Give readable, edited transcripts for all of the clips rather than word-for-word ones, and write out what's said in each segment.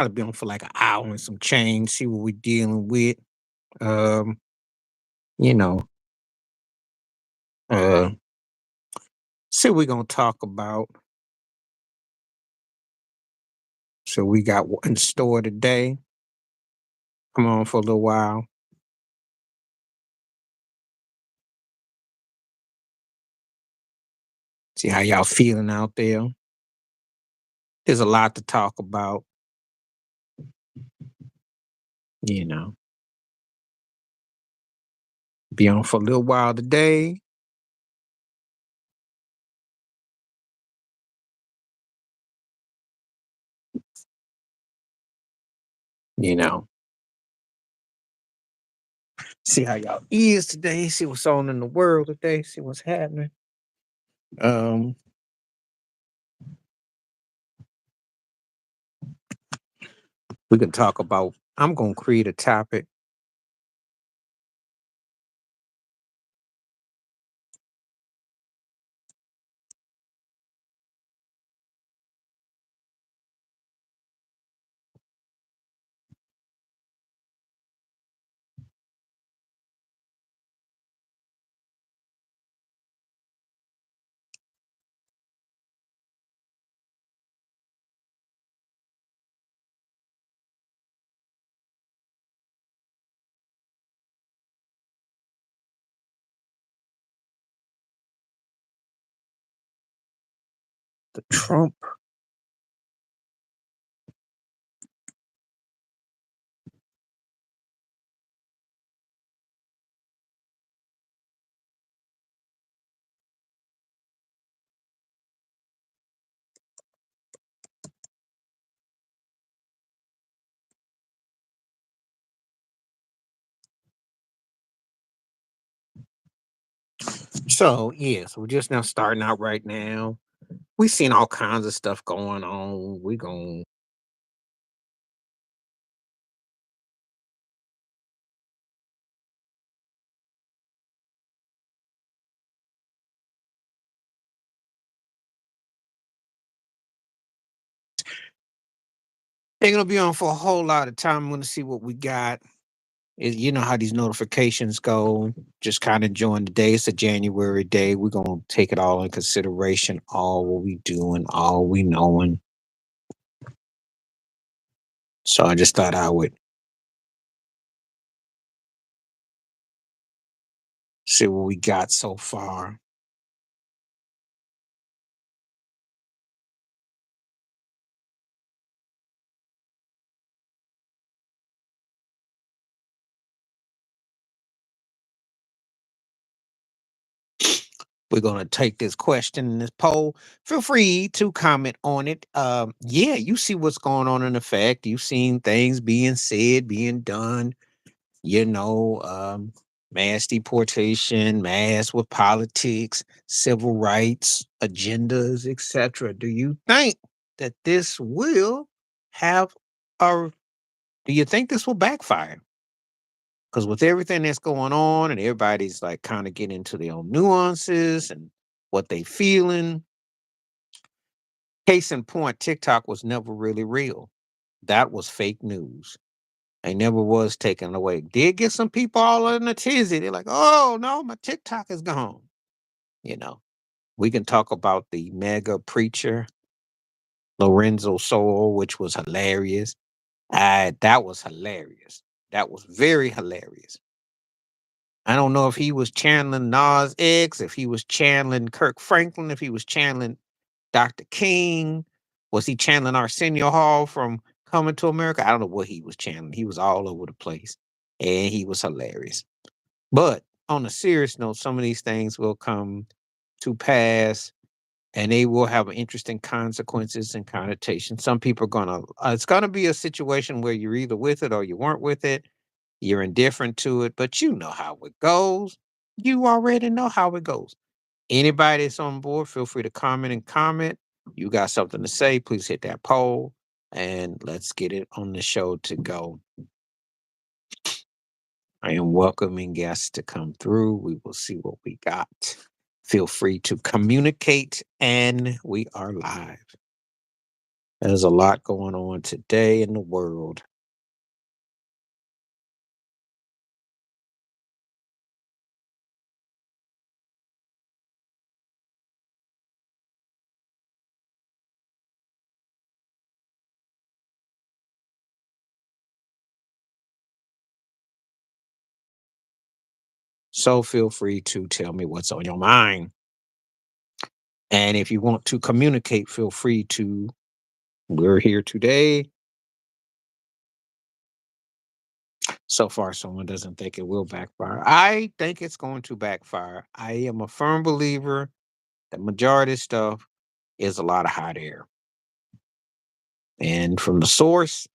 Probably be on for like an hour and some change, see what we're dealing with. Um, you know, uh, see what we're gonna talk about. So we got what in store today. Come on for a little while. See how y'all feeling out there. There's a lot to talk about, you know. Be on for a little while today, you know. See how y'all is today, see what's on in the world today, see what's happening. Um, we can talk about I'm gonna create a topic. The Trump. So yeah, so we're just now starting out right now. We seen all kinds of stuff going on. We gon' ain't gonna be on for a whole lot of time. I'm gonna see what we got. You know how these notifications go. Just kind of enjoying the day. It's a January day. We're gonna take it all in consideration, all what we doing, all we knowing. So I just thought I would see what we got so far. We're gonna take this question in this poll. Feel free to comment on it. Yeah, you see what's going on in effect. You've seen things being said, being done. You know, mass deportation, mass with politics, civil rights, agendas, etc. Do you think that this will have a? Do you think this will backfire? Because with everything that's going on and everybody's like kind of getting into their own nuances and what they feeling. Case in point, TikTok was never really real. That was fake news. It never was taken away. Did get some people all in a tizzy. They're like, oh no, my TikTok is gone. You know, we can talk about the mega preacher, Lorenzo Soul, which was hilarious. That was hilarious. That was very hilarious. I don't know if he was channeling Nas X, if he was channeling Kirk Franklin, if he was channeling Dr. King. Was he channeling Arsenio Hall from Coming to America? I don't know what he was channeling. He was all over the place. And he was hilarious. But on a serious note, some of these things will come to pass and they will have interesting consequences and connotations. Some people are gonna it's gonna be a situation where you're either with it or you weren't with it, you're indifferent to it, but you know how it goes. You already know how it goes. Anybody that's on board, feel free to comment and comment. You got something to say, please hit that poll and let's get it on the show to go. I am welcoming guests to come through. We will see what we got. Feel free to communicate, and we are live. There's a lot going on today in the world. So feel free to tell me what's on your mind. And if you want to communicate, feel free to. We're here today. So far, someone doesn't think it will backfire. I think it's going to backfire. I am a firm believer that majority of stuff is a lot of hot air. And from the source,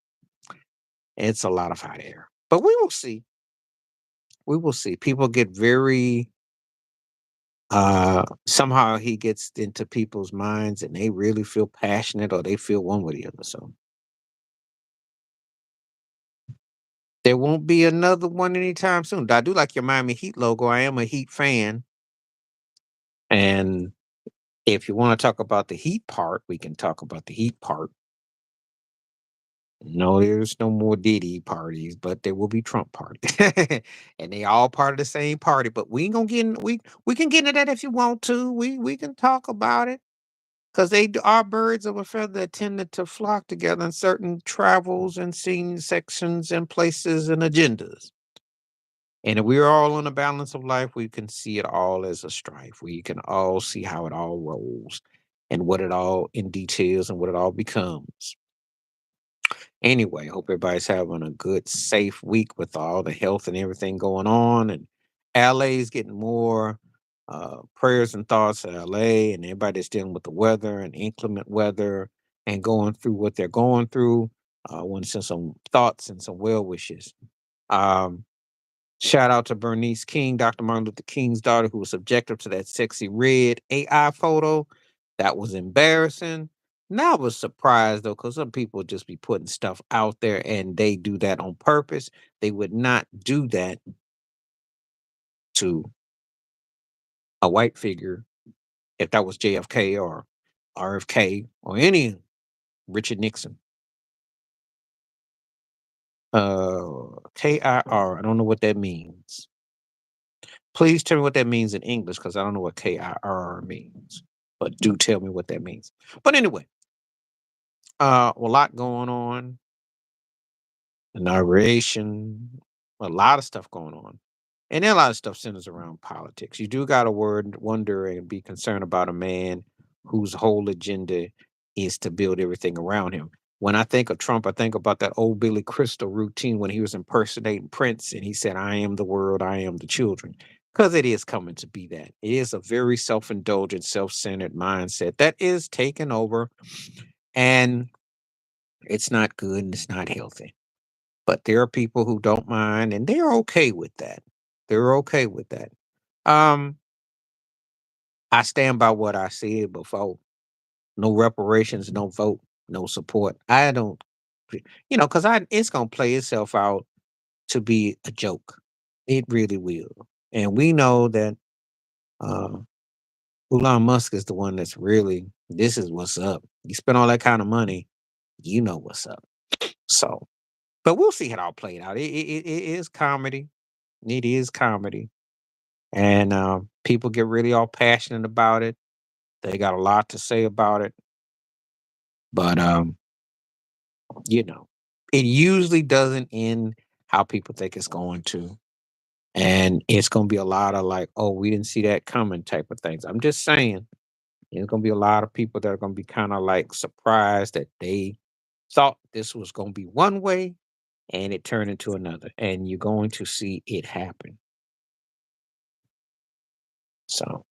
it's a lot of hot air. But we will see. We will see. People get very somehow he gets into people's minds and they really feel passionate or they feel one way or the other. So there won't be another one anytime soon. I do like your Miami Heat logo. I am a Heat fan. And if you want to talk about the Heat part, we can talk about the Heat part. No, there's no more Diddy parties, but there will be Trump parties. And they all part of the same party. But we ain't gonna get in, we can get into that if you want to. We can talk about it. Because are birds of a feather that tended to flock together in certain travels and scene sections and places and agendas. And if we're all on a balance of life, we can see it all as a strife. We can all see how it all rolls and what it all in details and what it all becomes. Anyway, hope everybody's having a good, safe week with all the health and everything going on. And LA is getting more prayers and thoughts of LA and everybody that's dealing with the weather and inclement weather and going through what they're going through. I want to send some thoughts and some well wishes. Um, Shout out to Bernice King, Dr. Martin Luther King's daughter, who was subjected to that sexy red AI photo. That was embarrassing. Now I was surprised though, because some people just be putting stuff out there and they do that on purpose. They would not do that to a white figure if that was JFK or RFK or any Richard Nixon. KIR, I don't know what that means. Please tell me what that means in English because I don't know what KIR means. But do tell me what that means. But anyway, a lot going on. Inauguration, a lot of stuff going on. And then a lot of stuff centers around politics. You do gotta wonder and be concerned about a man whose whole agenda is to build everything around him. When I think of Trump, I think about that old Billy Crystal routine when he was impersonating Prince and he said, I am the world, I am the children. Because it is coming to be that. It is a very self indulgent, self centered mindset that is taken over. And it's not good and it's not healthy. But there are people who don't mind and they're okay with that. They're okay with that. Um, I stand by what I said before. No reparations, no vote, no support. I don't, because I it's gonna play itself out to be a joke. It really will. And we know that uh Elon Musk is the one that's really this is what's up. You spend all that kind of money, you know what's up. So, but we'll see how it all played out. It is comedy. It is comedy. And people get really all passionate about it. They got a lot to say about it, but you know, it usually doesn't end how people think it's going to, and it's going to be a lot of like, "Oh, we didn't see that coming" type of things. I'm just saying, there's going to be a lot of people that are going to be kind of like surprised that they thought this was going to be one way and it turned into another, and you're going to see it happen. So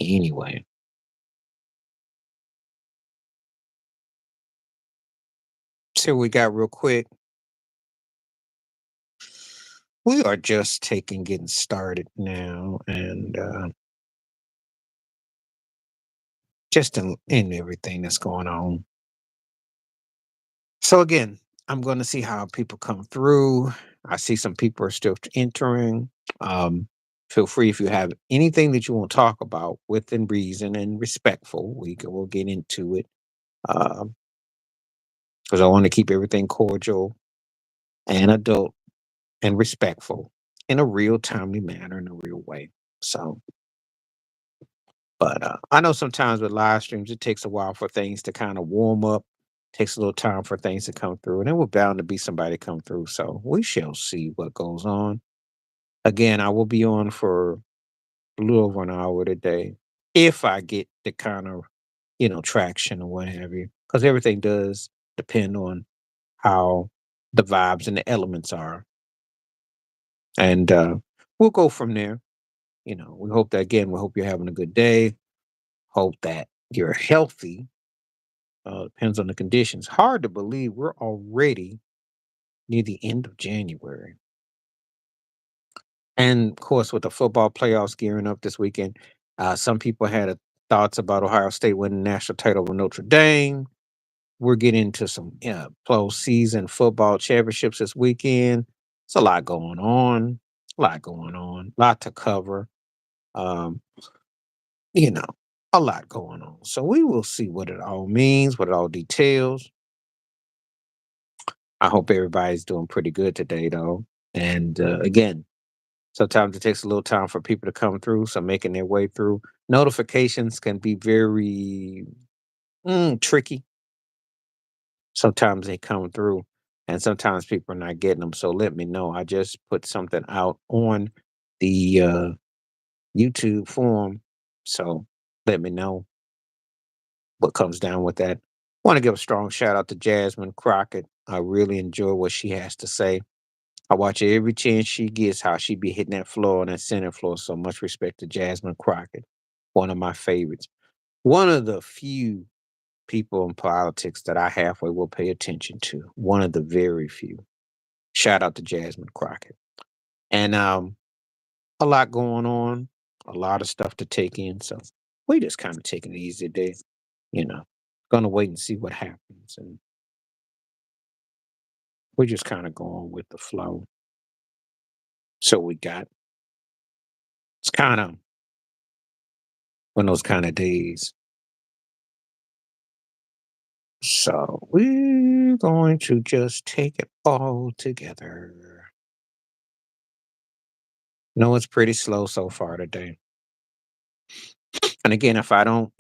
anyway, so we got real quick. We are just getting started now, and just in everything that's going on. So again, I'm going to see how people come through. I see some people are still entering. Um, Feel free if you have anything that you want to talk about within reason and respectful. We'll get into it because I want to keep everything cordial and adult and respectful in a real timely manner in a real way. So, but I know sometimes with live streams it takes a while for things to kind of warm up. Takes a little time for things to come through, and then we're bound to be somebody come through. So we shall see what goes on. Again, I will be on for a little over an hour today if I get the kind of traction or what have you, because everything does depend on how the vibes and the elements are, and we'll go from there. We hope that again. We hope you're having a good day. Hope that you're healthy. Depends on the conditions. Hard to believe we're already near the end of January. And of course, with the football playoffs gearing up this weekend, some people had thoughts about Ohio State winning the national title with Notre Dame. We're getting into some postseason football championships this weekend. It's a lot going on. A lot going on. A lot to cover. Um, you know, a lot going on. So we will see what it all means, what it all details. I hope everybody's doing pretty good today, though. And again, sometimes it takes a little time for people to come through, so making their way through. Notifications can be very tricky. Sometimes they come through, and sometimes people are not getting them. So let me know. I just put something out on the YouTube forum, so let me know what comes down with that. Want to give a strong shout out to Jasmine Crockett. I really enjoy what she has to say. I watch every chance she gets, how she be hitting that floor on that center floor. So much respect to Jasmine Crockett, one of my favorites. One of the few people in politics that I halfway will pay attention to. One of the very few. Shout out to Jasmine Crockett. And a lot going on, a lot of stuff to take in. So we just kind of taking it easy today, you know. Gonna wait and see what happens. And we're just kind of going with the flow. So we got it's kind of one of those kind of days. So we're going to just take it all together. No, it's pretty slow so far today. And again, if I don't,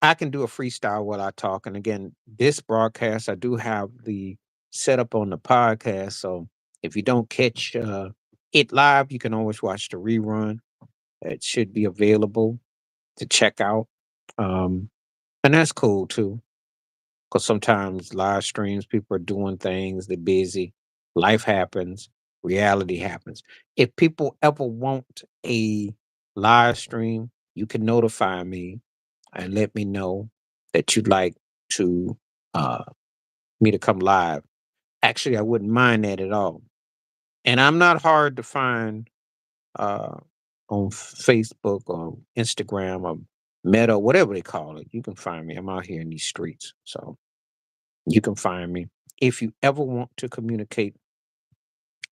I can do a freestyle while I talk. And again, this broadcast, I do have the setup on the podcast. So if you don't catch it live, you can always watch the rerun. It should be available to check out. Um, and that's cool too. Because sometimes live streams, people are doing things, they're busy, life happens, reality happens. If people ever want a live stream, you can notify me and let me know that you'd like to uh me to come live. Actually, I wouldn't mind that at all. And I'm not hard to find uh on Facebook or Instagram or Meta, whatever they call it. You can find me. I'm out here in these streets. So you can find me. If you ever want to communicate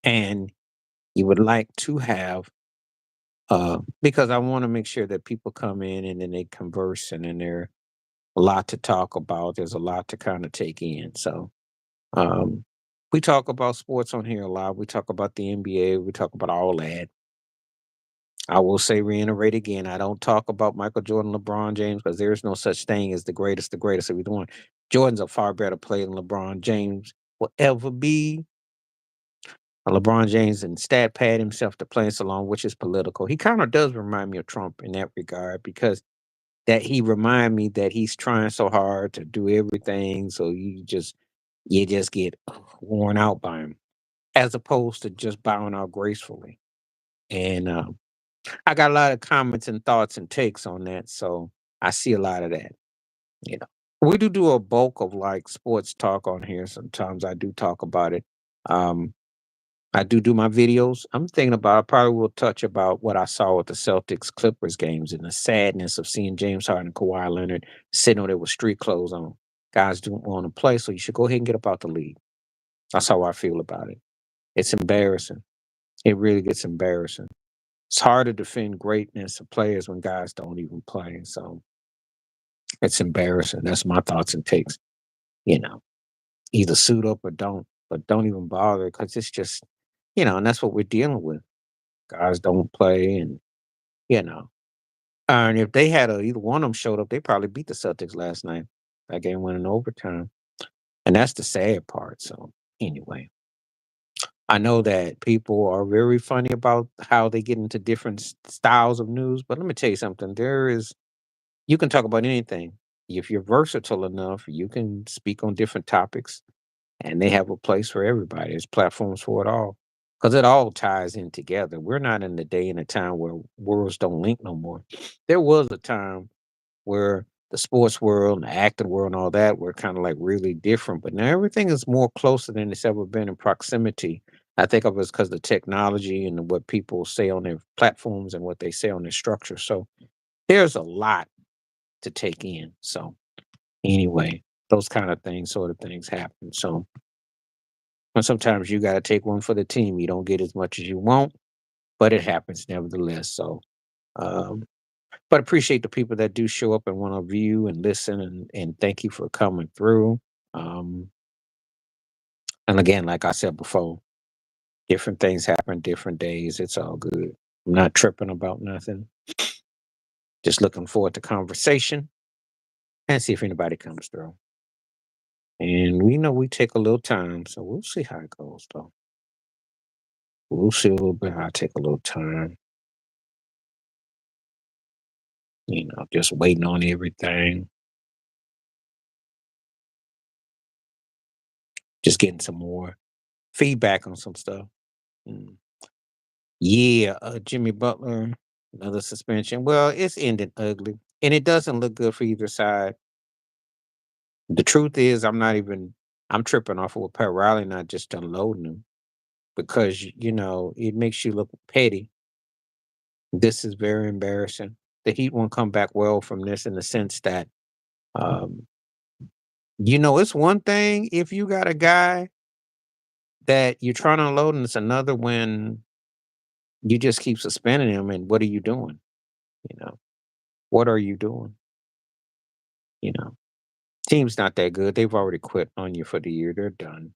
and you would like to have, because I want to make sure that people come in and then they converse and then there's a lot to talk about. There's a lot to kind of take in. So um, we talk about sports on here a lot. We talk about the NBA. We talk about all that. I will say, reiterate again, I don't talk about Michael Jordan, LeBron James, because there's no such thing as the greatest of either one. Jordan's a far better player than LeBron James will ever be. LeBron James and stat pad himself to playing so long, which is political. He kind of does remind me of Trump in that regard because that he remind me that he's trying so hard to do everything, so you just get worn out by him, as opposed to just bowing out gracefully. And I got a lot of comments and thoughts and takes on that, so I see a lot of that. You know, we do a bulk of like sports talk on here. Sometimes I do talk about it. Um, I do my videos. I'm thinking about I probably will touch about what I saw with the Celtics Clippers games and the sadness of seeing James Harden and Kawhi Leonard sitting there with street clothes on. Guys don't want to play, so you should go ahead and get up out the league. That's how I feel about it. It's embarrassing. It really gets embarrassing. It's hard to defend greatness of players when guys don't even play. So it's embarrassing. That's my thoughts and takes. You know, either suit up or don't, but don't even bother because it's just, and that's what we're dealing with. Guys don't play, and you know, and if they had either one of them showed up, they probably beat the Celtics last night. That game went in overtime, and that's the sad part. So anyway, I know that people are very funny about how they get into different styles of news, but let me tell you something. You can talk about anything. If you're versatile enough, you can speak on different topics, and they have a place for everybody. There's platforms for it all because it all ties in together. We're not in the day and a time where worlds don't link no more. There was a time where the sports world and the acting world and all that were kind of like really different. But now everything is more closer than it's ever been in proximity. I think of it because the technology and what people say on their platforms and what they say on their structure. So there's a lot to take in. So anyway, those kind of things, sort of things happen. So and sometimes you got to take one for the team. You don't get as much as you want, but it happens nevertheless. So um, but appreciate the people that do show up and want to view and listen, and thank you for coming through. Um, and again, like I said before, different things happen different days. It's all good. I'm not tripping about nothing. Just looking forward to conversation and see if anybody comes through. And we know we take a little time, so we'll see how it goes though. We'll see a little bit how it take a little time, just waiting on everything, just getting some more feedback on some stuff. Mm. Yeah, Jimmy Butler, another suspension. Well, it's ended ugly, and it doesn't look good for either side. The truth is, I'm tripping off of what Pat Riley not just unloading him because it makes you look petty. This is very embarrassing. The Heat won't come back well from this in the sense that, um, it's one thing if you got a guy that you're trying to unload, and it's another when you just keep suspending him. And what are you doing? You know, what are you doing? You know. Team's not that good. They've already quit on you for the year. They're done.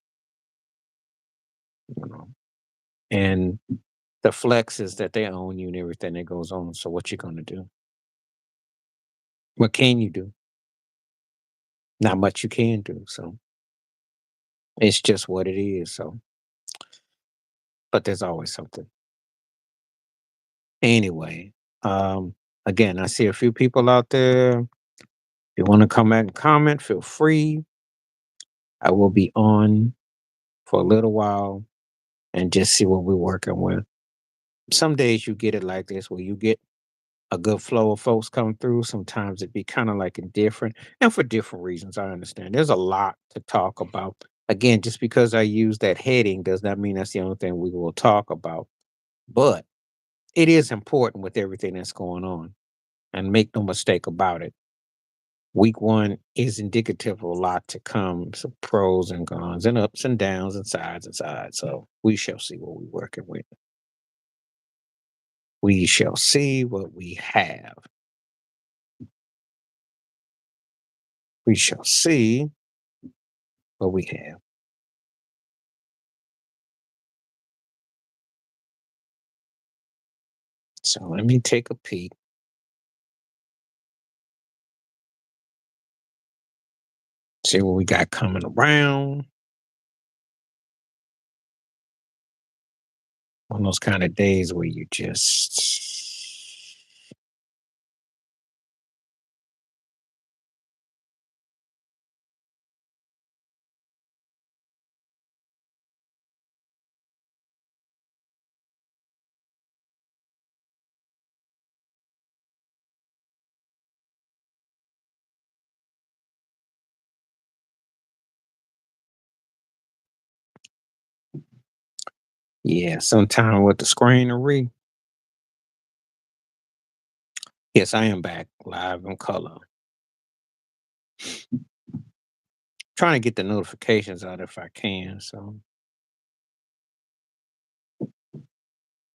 You know. And the flex is that they own you and everything that goes on. So what you gonna do? What can you do? Not much you can do. So it's just what it is. So, but there's always something. Anyway, um, again, I see a few people out there. If you want to come back and comment, feel free. I will be on for a little while and just see what we're working with. Some days you get it like this where you get a good flow of folks come through. Sometimes it be kind of like indifferent, and for different reasons. I understand. There's a lot to talk about. Again, just because I use that heading does not mean that's the only thing we will talk about. But it is important with everything that's going on, and make no mistake about it. Week one is indicative of a lot to come, some pros and cons, and ups and downs, and sides and sides. So we shall see what we're working with. We shall see what we have. We shall see what we have. So let me take a peek. See what we got coming around. On those kind of days where you just yeah, sometime with the screen to read. Yes, I am back live in color. Trying to get the notifications out if I can. So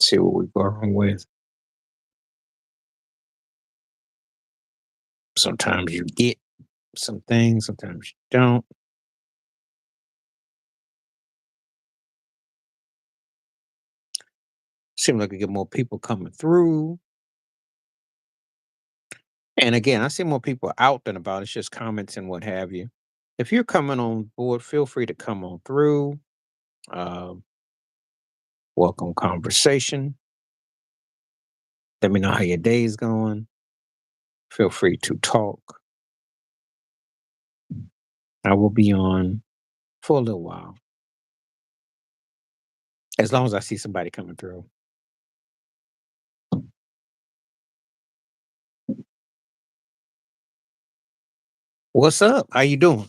see what we're going with. Sometimes you get some things, sometimes you don't. Seem like we get more people coming through. And again, I see more people out than about. It's just comments and what have you. If you're coming on board, feel free to come on through. Um, Welcome conversation. Let me know how your day's going. Feel free to talk. I will be on for a little while, as long as I see somebody coming through. What's up? How you doing?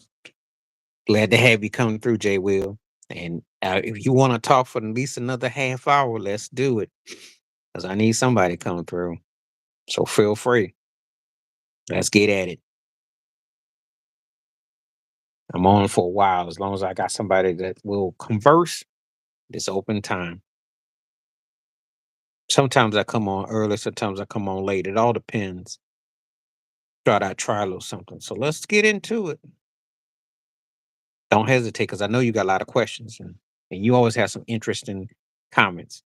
Glad to have you come through, Jay Will. And if you want to talk for at least another half hour, let's do it. Because I need somebody coming through. So feel free. Let's get at it. I'm on for a while. As long as I got somebody that will converse, it's open time. Sometimes I come on early, sometimes I come on late. It all depends. Thought I'd try a little something. So let's get into it. Don't hesitate because I know you got a lot of questions and you always have some interesting comments.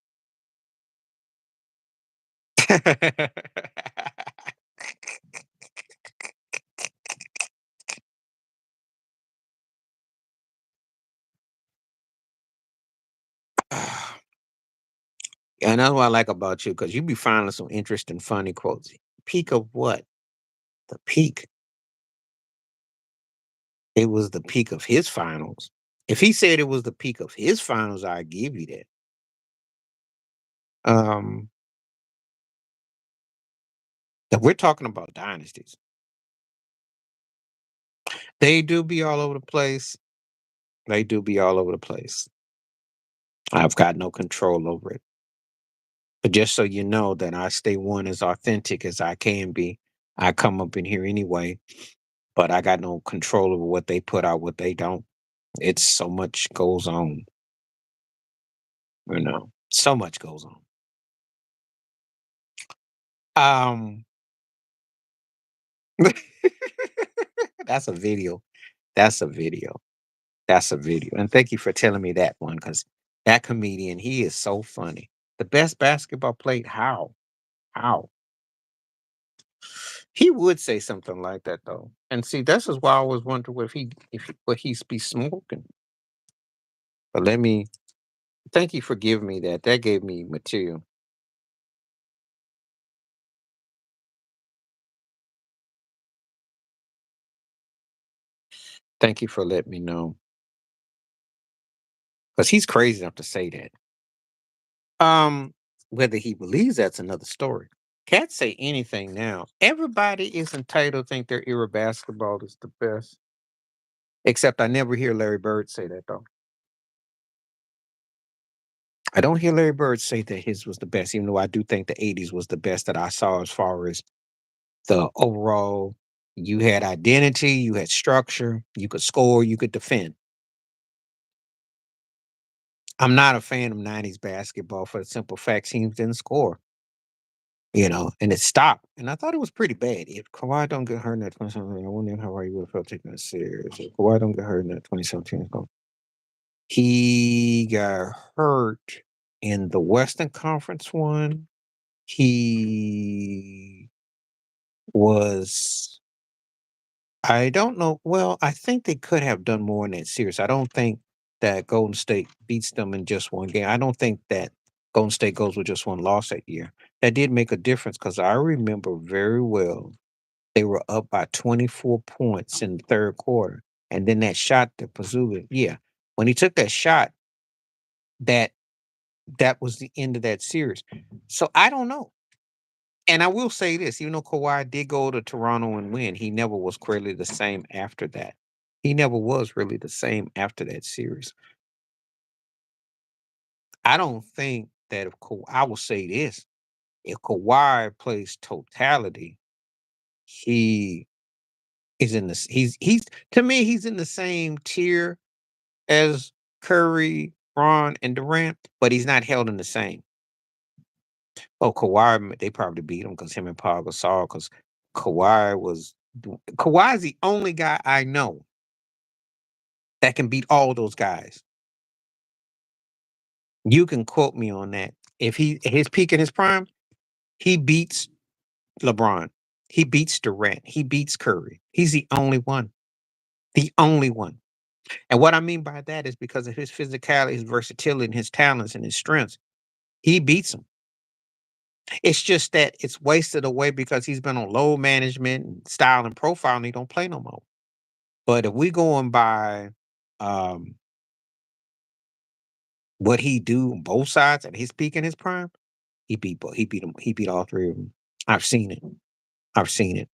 And that's what I like about you because you be finding some interesting, funny quotes. Peak of what? The peak. It was the peak of his finals. If he said it was the peak of his finals, I give you that. Um, if we're talking about dynasties, they do be all over the place. They do be all over the place. I've got no control over it. But just so you know that I stay one as authentic as I can be. I come up in here anyway, but I got no control over what they put out, what they don't. It's so much goes on, so much goes on. Um, that's a video. That's a video. That's a video. And thank you for telling me that one because that comedian, he is so funny. The best basketball played. How? How? He would say something like that though. And see, this is why I always wonder what he's be smoking. But let me thank you for giving me that. That gave me material. Thank you for letting me know. Because he's crazy enough to say that. Whether he believes that's another story. Cats say anything now. Everybody is entitled to think their era basketball is the best. Except I never hear Larry Bird say that though. I don't hear Larry Bird say that his was the best, even though I do think the 80s was the best that I saw as far as the overall. You had identity, you had structure, you could score, you could defend. I'm not a fan of 90s basketball for the simple fact teams didn't score, and it stopped. And I thought it was pretty bad. If Kawhi don't get hurt in that 2017, I wonder how he would have felt taking it serious. If Kawhi don't get hurt in that 2017, he got hurt in the Western Conference one. He was I don't know. Well, I think they could have done more in that series. I don't think that Golden State beats them in just one game. I don't think that Golden State goes with just one loss that year. That did make a difference because I remember very well they were up by 24 points in the third quarter. And then that shot that Pazuga, yeah. When he took that shot, that that was the end of that series. So I don't know. And I will say this, even though Kawhi did go to Toronto and win, he never was really the same after that. He never was really the same after that series. I don't think that if Kawhi, I will say this, if Kawhi plays totality, he is in this. He's to me, he's in the same tier as Curry, Braun, and Durant, but he's not held in the same. Oh, Kawhi, they probably beat him because him and Paul Gasol, because Kawhi was Kawhi's the only guy I know that can beat all those guys. You can quote me on that. If he his peak in his prime, he beats LeBron. He beats Durant. He beats Curry. He's the only one. The only one. And what I mean by that is because of his physicality, his versatility, and his talents and his strengths, he beats them. It's just that it's wasted away because he's been on load management and style and profile and he don't play no more. But if we going by um, what he do on both sides at his peak and his prime, he beat him. He beat all three of them. I've seen it. I've seen it.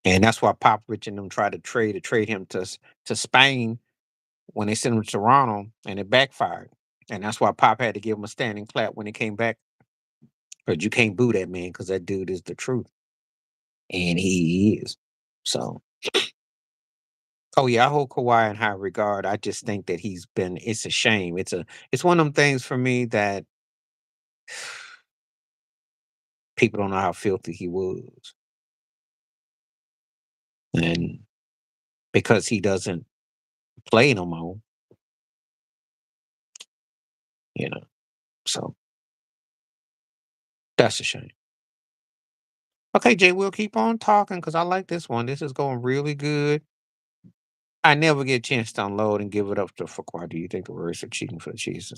And that's why Popovich and them tried to trade him to Spain when they sent him to Toronto, and it backfired. And that's why Pop had to give him a standing clap when he came back. But you can't boo that man because that dude is the truth, and he is. So, oh yeah, I hold Kawhi in high regard. I just think that he's been. It's a shame. It's one of them things for me that people don't know how filthy he was, and because he doesn't play no more, you know. So that's a shame. Okay, Jay, we'll keep on talking because I like this one. This is going really good. I never get a chance to unload and give it up to Fuqua. Do you think the words are cheating for the Chiefs?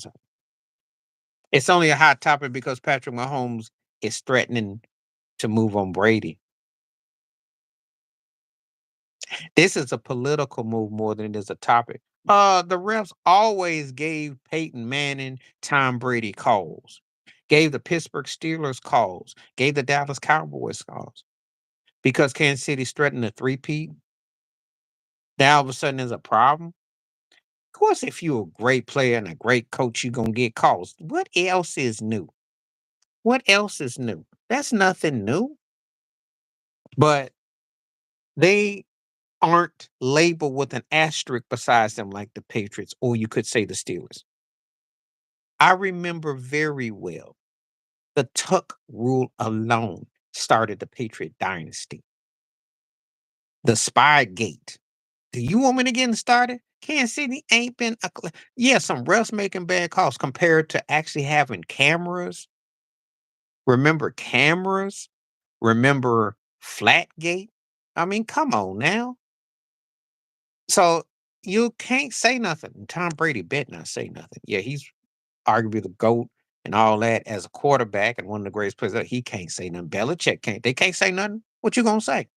It's only a hot topic because Patrick Mahomes is threatening to move on Brady. This is a political move more than it is a topic. The refs always gave Peyton Manning, Tom Brady calls, gave the Pittsburgh Steelers calls, gave the Dallas Cowboys calls because Kansas City's threatening a three-peat. Now all of a sudden there's a problem. Of course, if you're a great player and a great coach, you're gonna get calls. What else is new? What else is new? That's nothing new. But they aren't labeled with an asterisk besides them like the Patriots, or you could say the Steelers. I remember very well the Tuck rule alone started the Patriot dynasty. The Spygate. Do you want me to get started? Kansas City ain't been yeah, some refs making bad calls compared to actually having cameras. Remember cameras? Remember Flatgate? I mean, come on now. So you can't say nothing. Tom Brady bet not say nothing. Yeah, he's arguably the GOAT and all that as a quarterback and one of the greatest players. He can't say nothing. Belichick can't. They can't say nothing. What you gonna say?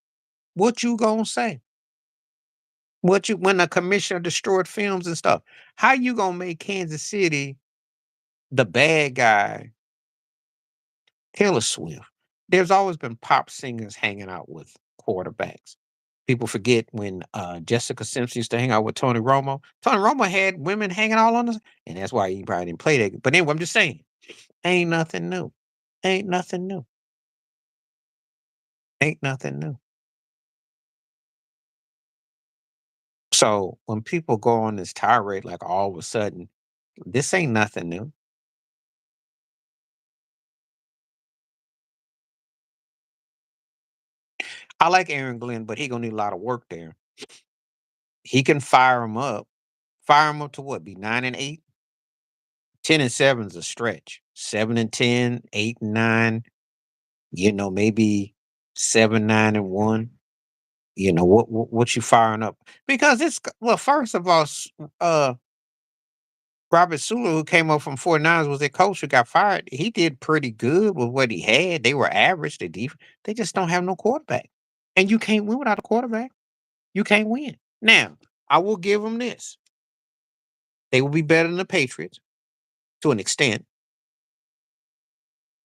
What you gonna say? What you when the commissioner destroyed films and stuff? How you gonna make Kansas City the bad guy? Taylor Swift. There's always been pop singers hanging out with quarterbacks. People forget when Jessica Simpson used to hang out with Tony Romo. Tony Romo had women hanging all on us, and that's why he probably didn't play that. But anyway, I'm just saying, ain't nothing new. Ain't nothing new. Ain't nothing new. So when people go on this tirade, like all of a sudden, this ain't nothing new. I like Aaron Glenn, but he gonna need a lot of work there. He can fire him up. Fire him up to what? Be 9-8? 10-7 is a stretch. 7-10, 8-9, maybe 7-9-1. What you firing up? Because well, first of all, Robert Sula, who came up from 49ers, was their coach who got fired. He did pretty good with what he had. They were average. They just don't have no quarterback. And you can't win without a quarterback. You can't win. Now, I will give them this. They will be better than the Patriots to an extent,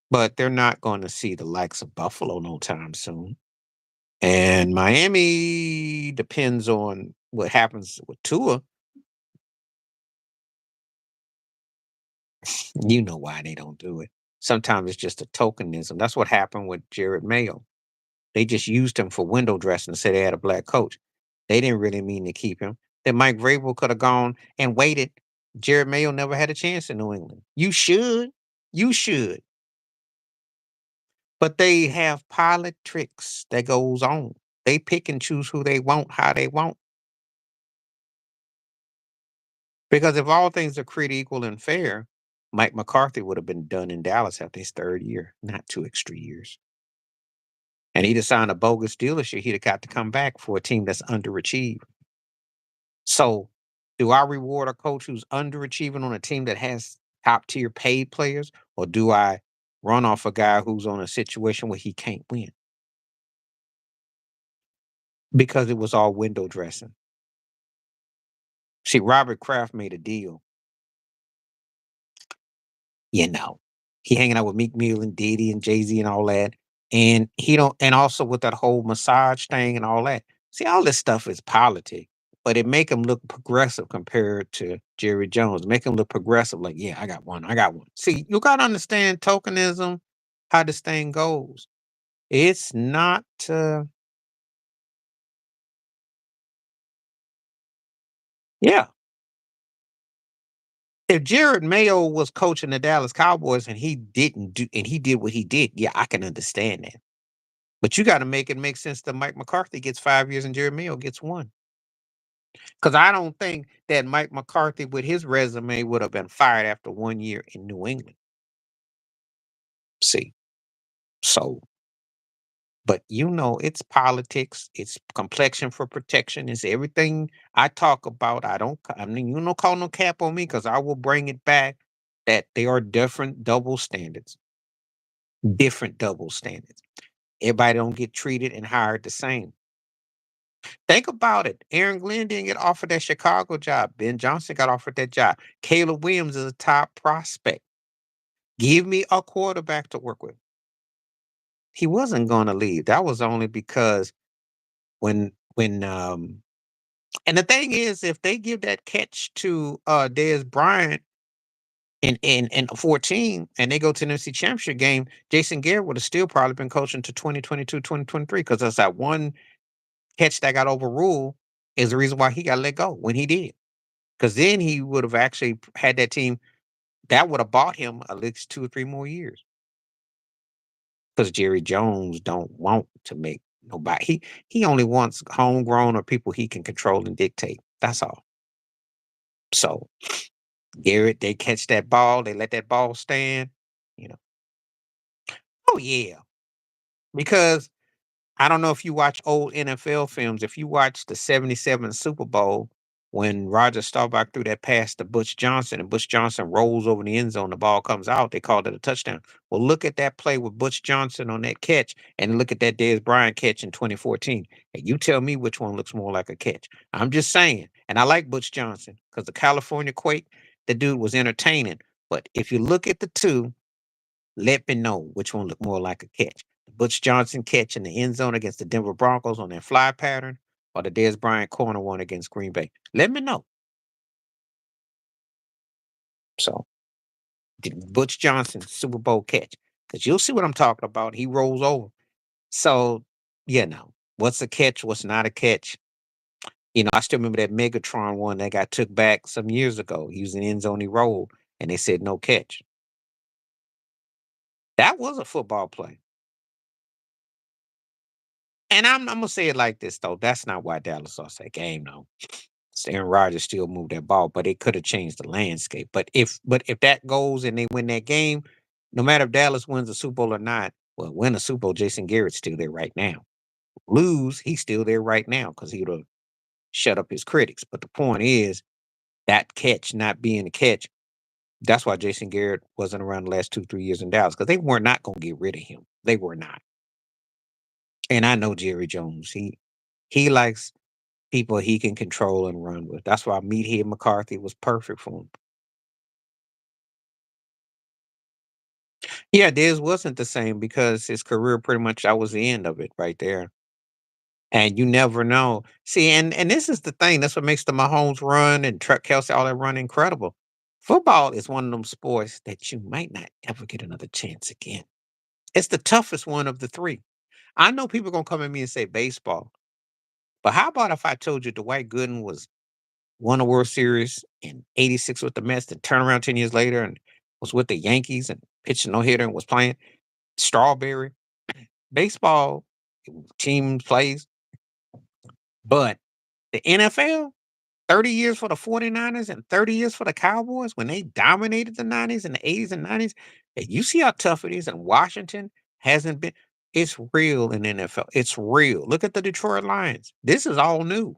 but they're not going to see the likes of Buffalo no time soon. And Miami depends on what happens with Tua. You know why they don't do it. Sometimes it's just a tokenism. That's what happened with Jared Mayo. They just used him for window dressing and said they had a black coach. They didn't really mean to keep him. Then Mike Vrabel could have gone and waited. Jared Mayo never had a chance in New England. You should. You should. But they have pilot tricks that goes on. They pick and choose who they want, how they want. Because if all things are created equal and fair, Mike McCarthy would have been done in Dallas after his third year, not two extra years. And he'd have signed a bogus deal this year. He'd have got to come back for a team that's underachieved. So, do I reward a coach who's underachieving on a team that has top tier paid players, or do I run off a guy who's on a situation where he can't win? Because it was all window dressing. See, Robert Kraft made a deal. You know, he hanging out with Meek Mill and Diddy and Jay Z and all that, and he don't. And also with that whole massage thing and all that. See, all this stuff is politics, but it make him look progressive compared to Jerry Jones. Make him look progressive, like, yeah, I got one, I got one. See, you got to understand tokenism, how this thing goes. It's not. Yeah, if Jared Mayo was coaching the Dallas Cowboys and he didn't do, and he did what he did, yeah, I can understand that. But you gotta make it make sense that Mike McCarthy gets 5 years and Jerry Mayo gets 1. Because I don't think that Mike McCarthy with his resume would have been fired after 1 year in New England. See? So, but it's politics, it's complexion for protection, it's everything I talk about. I mean, you don't call no cap on me because I will bring it back that there are different double standards. Different double standards. Everybody don't get treated and hired the same. Think about it. Aaron Glenn didn't get offered that Chicago job. Ben Johnson got offered that job. Caleb Williams is a top prospect. Give me a quarterback to work with. He wasn't going to leave. That was only because when and the thing is, if they give that catch to Dez Bryant in 14 and they go to the NFC Championship game, Jason Garrett would have still probably been coaching to 2022, 2023 because that's that one catch that got overruled is the reason why he got let go when he did. Because then he would have actually had that team that would have bought him at least 2 or 3 more years. Because Jerry Jones don't want to make nobody he only wants homegrown or people he can control and dictate. That's all. So, Garrett, they catch that ball, they let that ball stand, you know. Oh, yeah. Because I don't know if you watch old NFL films. If you watch the '77 Super Bowl when Roger Staubach threw that pass to Butch Johnson and Butch Johnson rolls over the end zone, the ball comes out, they called it a touchdown. Well, look at that play with Butch Johnson on that catch and look at that Dez Bryant catch in 2014. And you tell me which one looks more like a catch. I'm just saying. And I like Butch Johnson because the California Quake, the dude was entertaining. But if you look at the two, let me know which one looked more like a catch. The Butch Johnson catch in the end zone against the Denver Broncos on that fly pattern or the Dez Bryant corner one against Green Bay. Let me know. So, did Butch Johnson Super Bowl catch? Because you'll see what I'm talking about. He rolls over. So, what's a catch? What's not a catch? I still remember that Megatron one that got took back some years ago. He was in the end zone, he rolled, and they said no catch. That was a football play. And I'm gonna say it like this though. That's not why Dallas lost that game, though. Aaron Rodgers still moved that ball, but it could have changed the landscape. But if that goes and they win that game, no matter if Dallas wins the Super Bowl or not, well, win a Super Bowl, Jason Garrett's still there right now. Lose, he's still there right now because he would have shut up his critics. But the point is that catch not being a catch. That's why Jason Garrett wasn't around the last 2, 3 years in Dallas because they were not going to get rid of him. They were not. And I know Jerry Jones. He likes people he can control and run with. That's why Meathead McCarthy was perfect for him. Yeah, Dez wasn't the same because his career pretty much that was the end of it right there. And you never know. See, and this is the thing. That's what makes the Mahomes run and Truck Kelsey all that run incredible. Football is one of them sports that you might not ever get another chance again. It's the toughest one of the three. I know people gonna come at me and say baseball, but how about if I told you Dwight Gooden won a World Series in '86 with the Mets, then turned around 10 years later and was with the Yankees and pitched a no hitter and was playing Strawberry. Baseball team plays, but the NFL, 30 years for the 49ers and 30 years for the Cowboys when they dominated the 90s and the 80s and 90s. And you see how tough it is, and Washington hasn't been. It's real in the NFL. It's real. Look at the Detroit Lions. This is all new.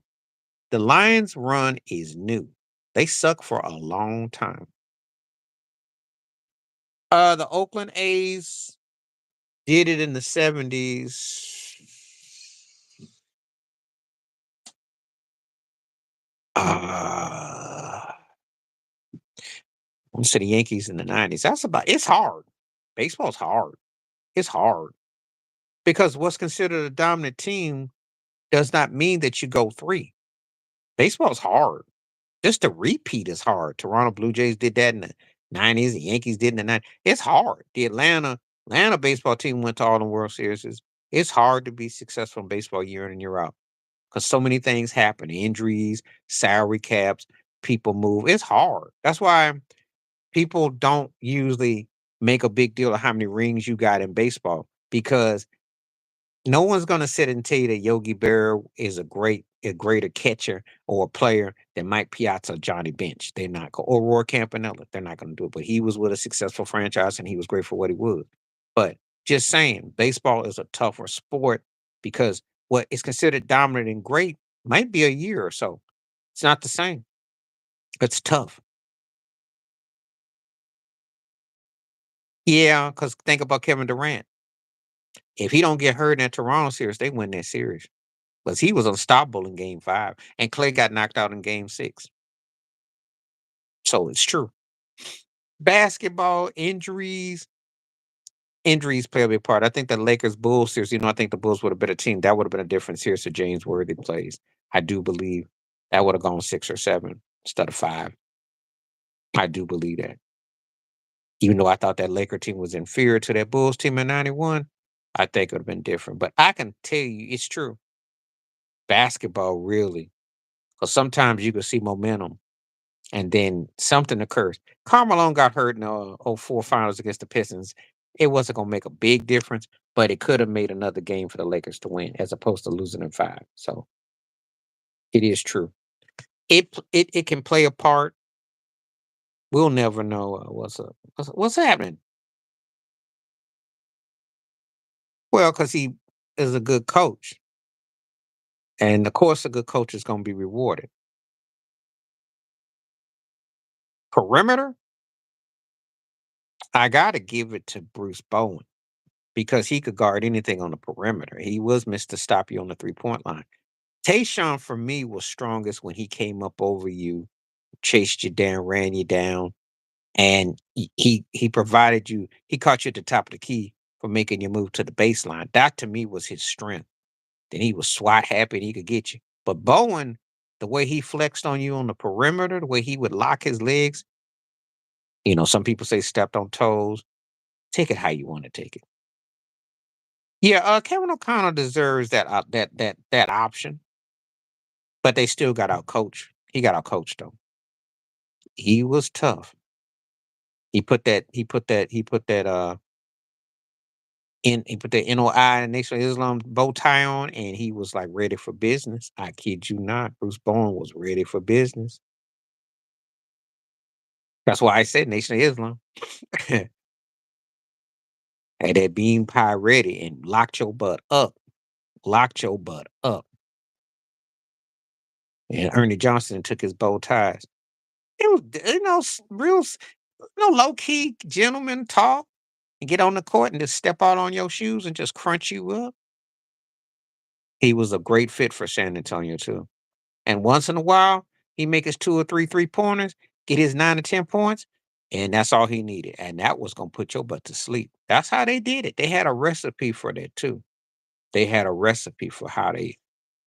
The Lions run is new. They suck for a long time. The Oakland A's did it in the 70s. I'm to the Yankees in the 90s. That's about it's hard. Baseball's hard. It's hard. Because what's considered a dominant team does not mean that you go three. Baseball's hard. Just to repeat is hard. Toronto Blue Jays did that in the 90s. The Yankees did in the 90s. It's hard. The Atlanta baseball team went to all the World Series. It's hard to be successful in baseball year in and year out because so many things happen: injuries, salary caps, people move. It's hard. That's why people don't usually make a big deal of how many rings you got in baseball because no one's gonna sit and tell you that Yogi Berra is a greater catcher or a player than Mike Piazza or Johnny Bench. They're not or Roy Campanella. They're not gonna do it. But he was with a successful franchise and he was great for what he was. But just saying, baseball is a tougher sport because what is considered dominant and great might be a year or so. It's not the same. It's tough. Yeah, because think about Kevin Durant. If he don't get hurt in that Toronto series, they win that series. Because he was unstoppable in game 5, and Clay got knocked out in game 6. So it's true. Basketball, injuries play a big part. I think the Lakers Bulls series, I think the Bulls would have been a team. That would have been a different series if James Worthy plays. I do believe that would have gone 6 or 7 instead of 5. I do believe that. Even though I thought that Laker team was inferior to that Bulls team in 91, I think it would have been different. But I can tell you it's true. Basketball really, because sometimes you can see momentum and then something occurs. Carmelo got hurt in the '04 finals against the Pistons. It wasn't going to make a big difference, but it could have made another game for the Lakers to win as opposed to losing in 5. So it is true. It can play a part. We'll never know what's up. What's happening. Well, because he is a good coach, and of course, a good coach is going to be rewarded. Perimeter, I got to give it to Bruce Bowen because he could guard anything on the perimeter. He was Mr. Stop You on the 3-point line. Tayshaun for me was strongest when he came up over you, chased you down, ran you down, and he provided you. He caught you at the top of the key for making you move to the baseline. That to me was his strength. Then he was SWAT happy and he could get you. But Bowen, the way he flexed on you on the perimeter, the way he would lock his legs, some people say stepped on toes. Take it how you want to take it. Yeah, Kevin O'Connell deserves that option, but they still got out coach. He got out coached though. He was tough. He put that NOI, Nation of Islam bow tie on, and he was like ready for business. I kid you not. Bruce Bowen was ready for business. That's why I said Nation of Islam. Had that bean pie ready and locked your butt up. Locked your butt up. And Ernie Johnson took his bow ties. It was, low key gentleman talk and get on the court and just step out on your shoes and just crunch you up. He was a great fit for San Antonio too. And once in a while, he make his 2 or 3 3-pointers, get his 9 or 10 points, and that's all he needed. And that was gonna put your butt to sleep. That's how they did it. They had a recipe for that too. They had a recipe for how they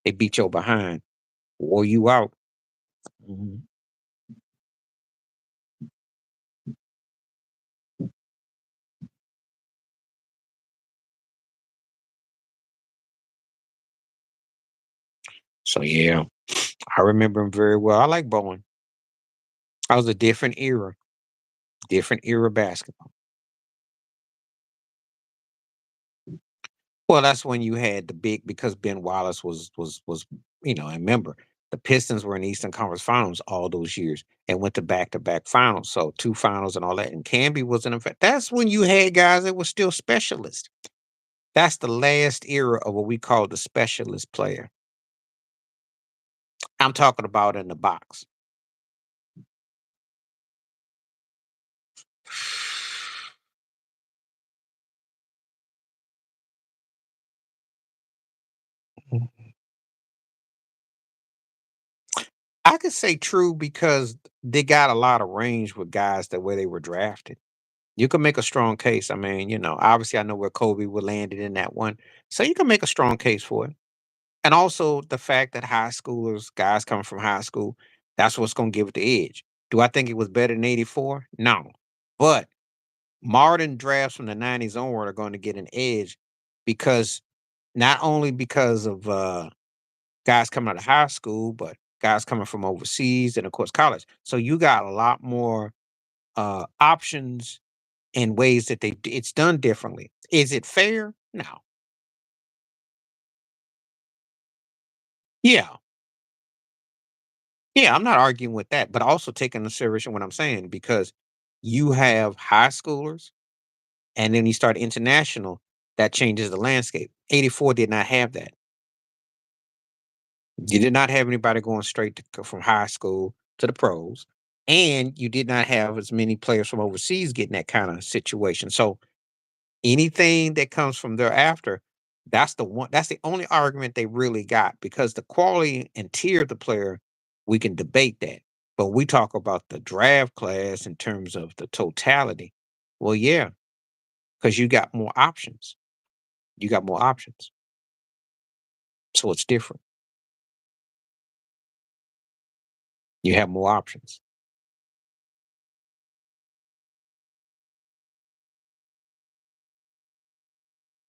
beat your behind, wore you out. Mhm. So yeah, I remember him very well. I like Bowen. I was a different era basketball. Well, that's when you had the big because Ben Wallace was and remember the Pistons were in the Eastern Conference Finals all those years and went to back finals, so two finals and all that. And Camby was in effect. That's when you had guys that were still specialists. That's the last era of what we call the specialist player. I'm talking about in the box. I could say true because they got a lot of range with guys that where they were drafted. You can make a strong case. I mean, obviously I know where Kobe would landed in that one. So you can make a strong case for it. And also the fact that high schoolers, guys coming from high school, that's what's gonna give it the edge. Do I think it was better than 84? No. But modern drafts from the 90s onward are going to get an edge because not only because of guys coming out of high school, but guys coming from overseas and of course college. So you got a lot more options and ways that it's done differently. Is it fair? No. Yeah. Yeah, I'm not arguing with that, but also taking the serious in what I'm saying because you have high schoolers and then you start international, that changes the landscape. 84 did not have that. You did not have anybody going straight from high school to the pros, and you did not have as many players from overseas getting that kind of situation. So anything that comes from thereafter, that's the only argument they really got because the quality and tier of the player, we can debate that. But we talk about the draft class in terms of the totality. Well, yeah, because you got more options. You got more options. So it's different. You have more options.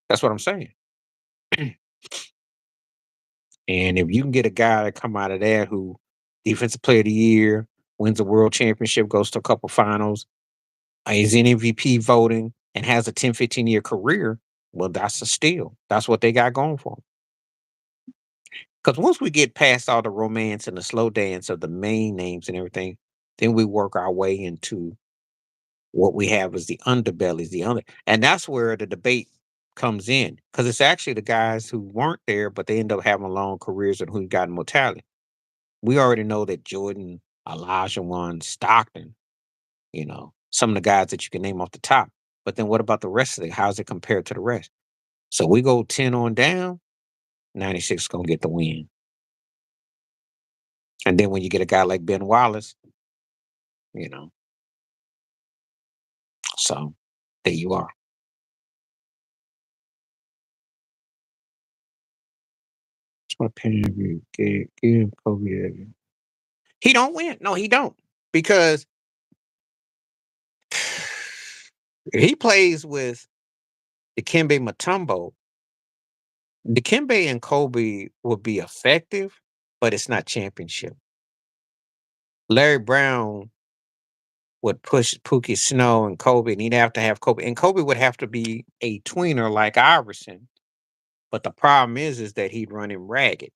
That's what I'm saying. And if you can get a guy to come out of there who defensive player of the year, wins a world championship, goes to a couple finals, is in MVP voting, and has a 10, 15-year career, well, that's a steal. That's what they got going for them. Because once we get past all the romance and the slow dance of the main names and everything, then we work our way into what we have as the underbellies, and that's where the debate comes in. Because it's actually the guys who weren't there, but they end up having long careers and who got mortality. We already know that Jordan, Elijah won, Stockton, some of the guys that you can name off the top. But then what about the rest of it? How's it compared to the rest? So we go 10 on down, 96 is gonna get the win. And then when you get a guy like Ben Wallace, you know, so there you are. It's my opinion of you. Give Kobe that. He don't win. No, he don't. Because if he plays with Dikembe Mutombo, Dikembe and Kobe will be effective, but it's not championship. Larry Brown would push Pookie Snow and Kobe, and he'd have to have Kobe. And Kobe would have to be a tweener like Iverson. But the problem is that he'd run him ragged.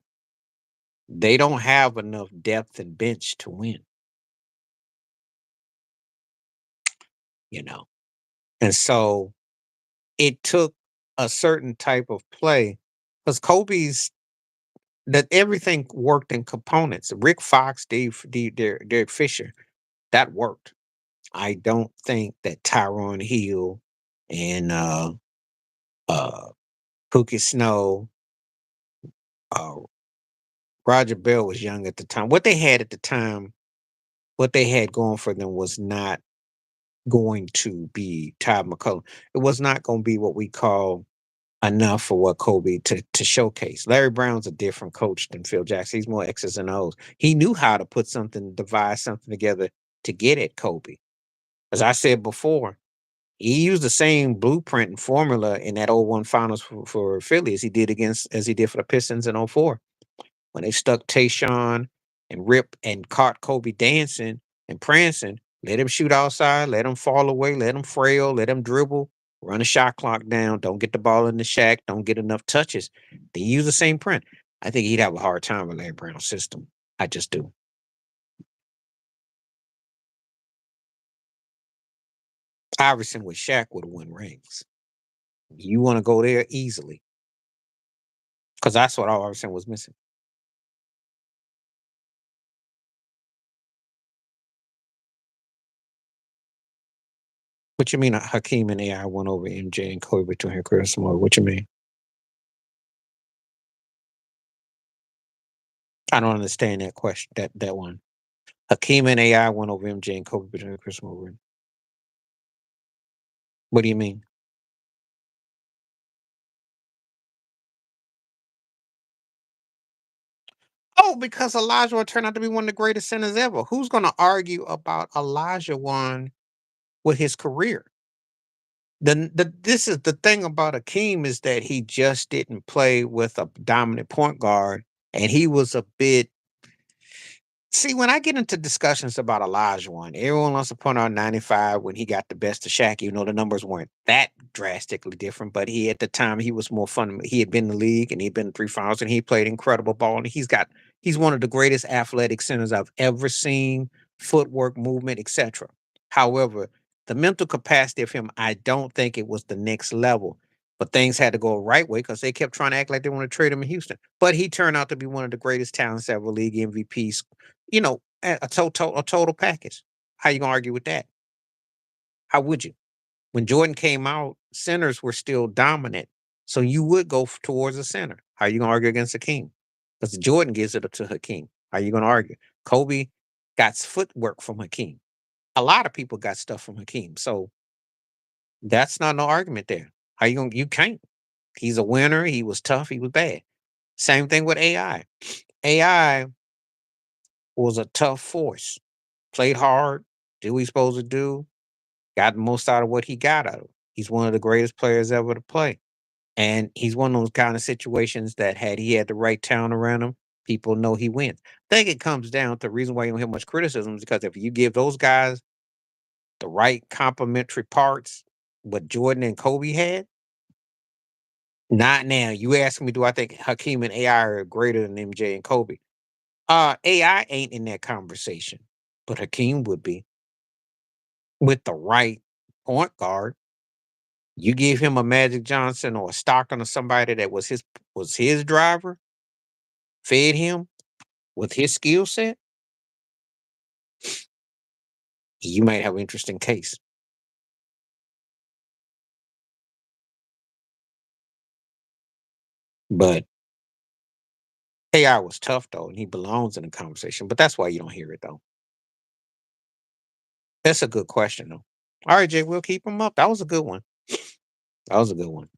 They don't have enough depth and bench to win, you know. And so it took a certain type of play because Kobe's that everything worked in components. Rick Fox, Derek Fisher, that worked. I don't think that Tyron Hill and uh, Pookie Snow, uh, Roger Bell was young at the time. What they had at the time, what they had going for them was not going to be Todd McCullough. It was not going to be what we call enough for what Kobe to showcase. Larry Brown's a different coach than Phil Jackson. He's more X's and O's. He knew how to put something, devise something together to get at Kobe. As I said before, he used the same blueprint and formula in that '01 finals for Philly as he did for the Pistons in '04 when they stuck Tayshawn and Rip and caught Kobe dancing and prancing. Let him shoot outside, let him fall away, let him frail, let him dribble. run a shot clock down, don't get the ball in the shack, don't get enough touches. They use the same print. I think he'd have a hard time with Larry Brown's system. I just do. Iverson with Shaq would have won rings. You want to go there easily because that's what Iverson was missing. What you mean Hakeem and AI won over MJ and Kobe between her career small? What you mean? I don't understand that question. That one. Hakeem and AI won over MJ and Kobe between Chris small. What do you mean? Oh, because Elijah turned out to be one of the greatest centers ever. Who's going to argue about Elijah one with his career? This is the thing about Akeem is that he just didn't play with a dominant point guard, and he was a bit. See, when I get into discussions about Elijah one, everyone wants to point out 95 when he got the best of Shaq, even though the numbers weren't that drastically different. But he at the time he was more fun. He had been in the league and he'd been in 3 finals and he played incredible ball. And he's one of the greatest athletic centers I've ever seen, footwork, movement, etc. However, the mental capacity of him, I don't think it was the next level. But things had to go a right way because they kept trying to act like they want to trade him in Houston. But he turned out to be one of the greatest talents ever, league MVPs, a total package. How you gonna argue with that? How would you? When Jordan came out, centers were still dominant, so you would go towards a center. How you gonna argue against Hakeem? Because Jordan gives it up to Hakeem. How you gonna argue? Kobe got footwork from Hakeem. A lot of people got stuff from Hakeem, so that's not no argument there. How you gonna? You can't. He's a winner. He was tough. He was bad. Same thing with AI. AI was a tough force. Played hard. Did what he's supposed to do. Got the most out of what he got out of it. He's one of the greatest players ever to play. And he's one of those kind of situations that had he had the right talent around him, people know he wins. I think it comes down to the reason why you don't hear much criticism is because if you give those guys the right complementary parts, what Jordan and Kobe had, not now. You ask me, do I think Hakeem and AI are greater than MJ and Kobe? AI ain't in that conversation, but Hakeem would be with the right point guard. You give him a Magic Johnson or a Stockton or somebody that was his driver, fed him with his skill set, you might have an interesting case. But AI was tough though, and he belongs in the conversation. But that's why you don't hear it though. That's a good question though. All right, Jay, we'll keep him up. That was a good one. That was a good one.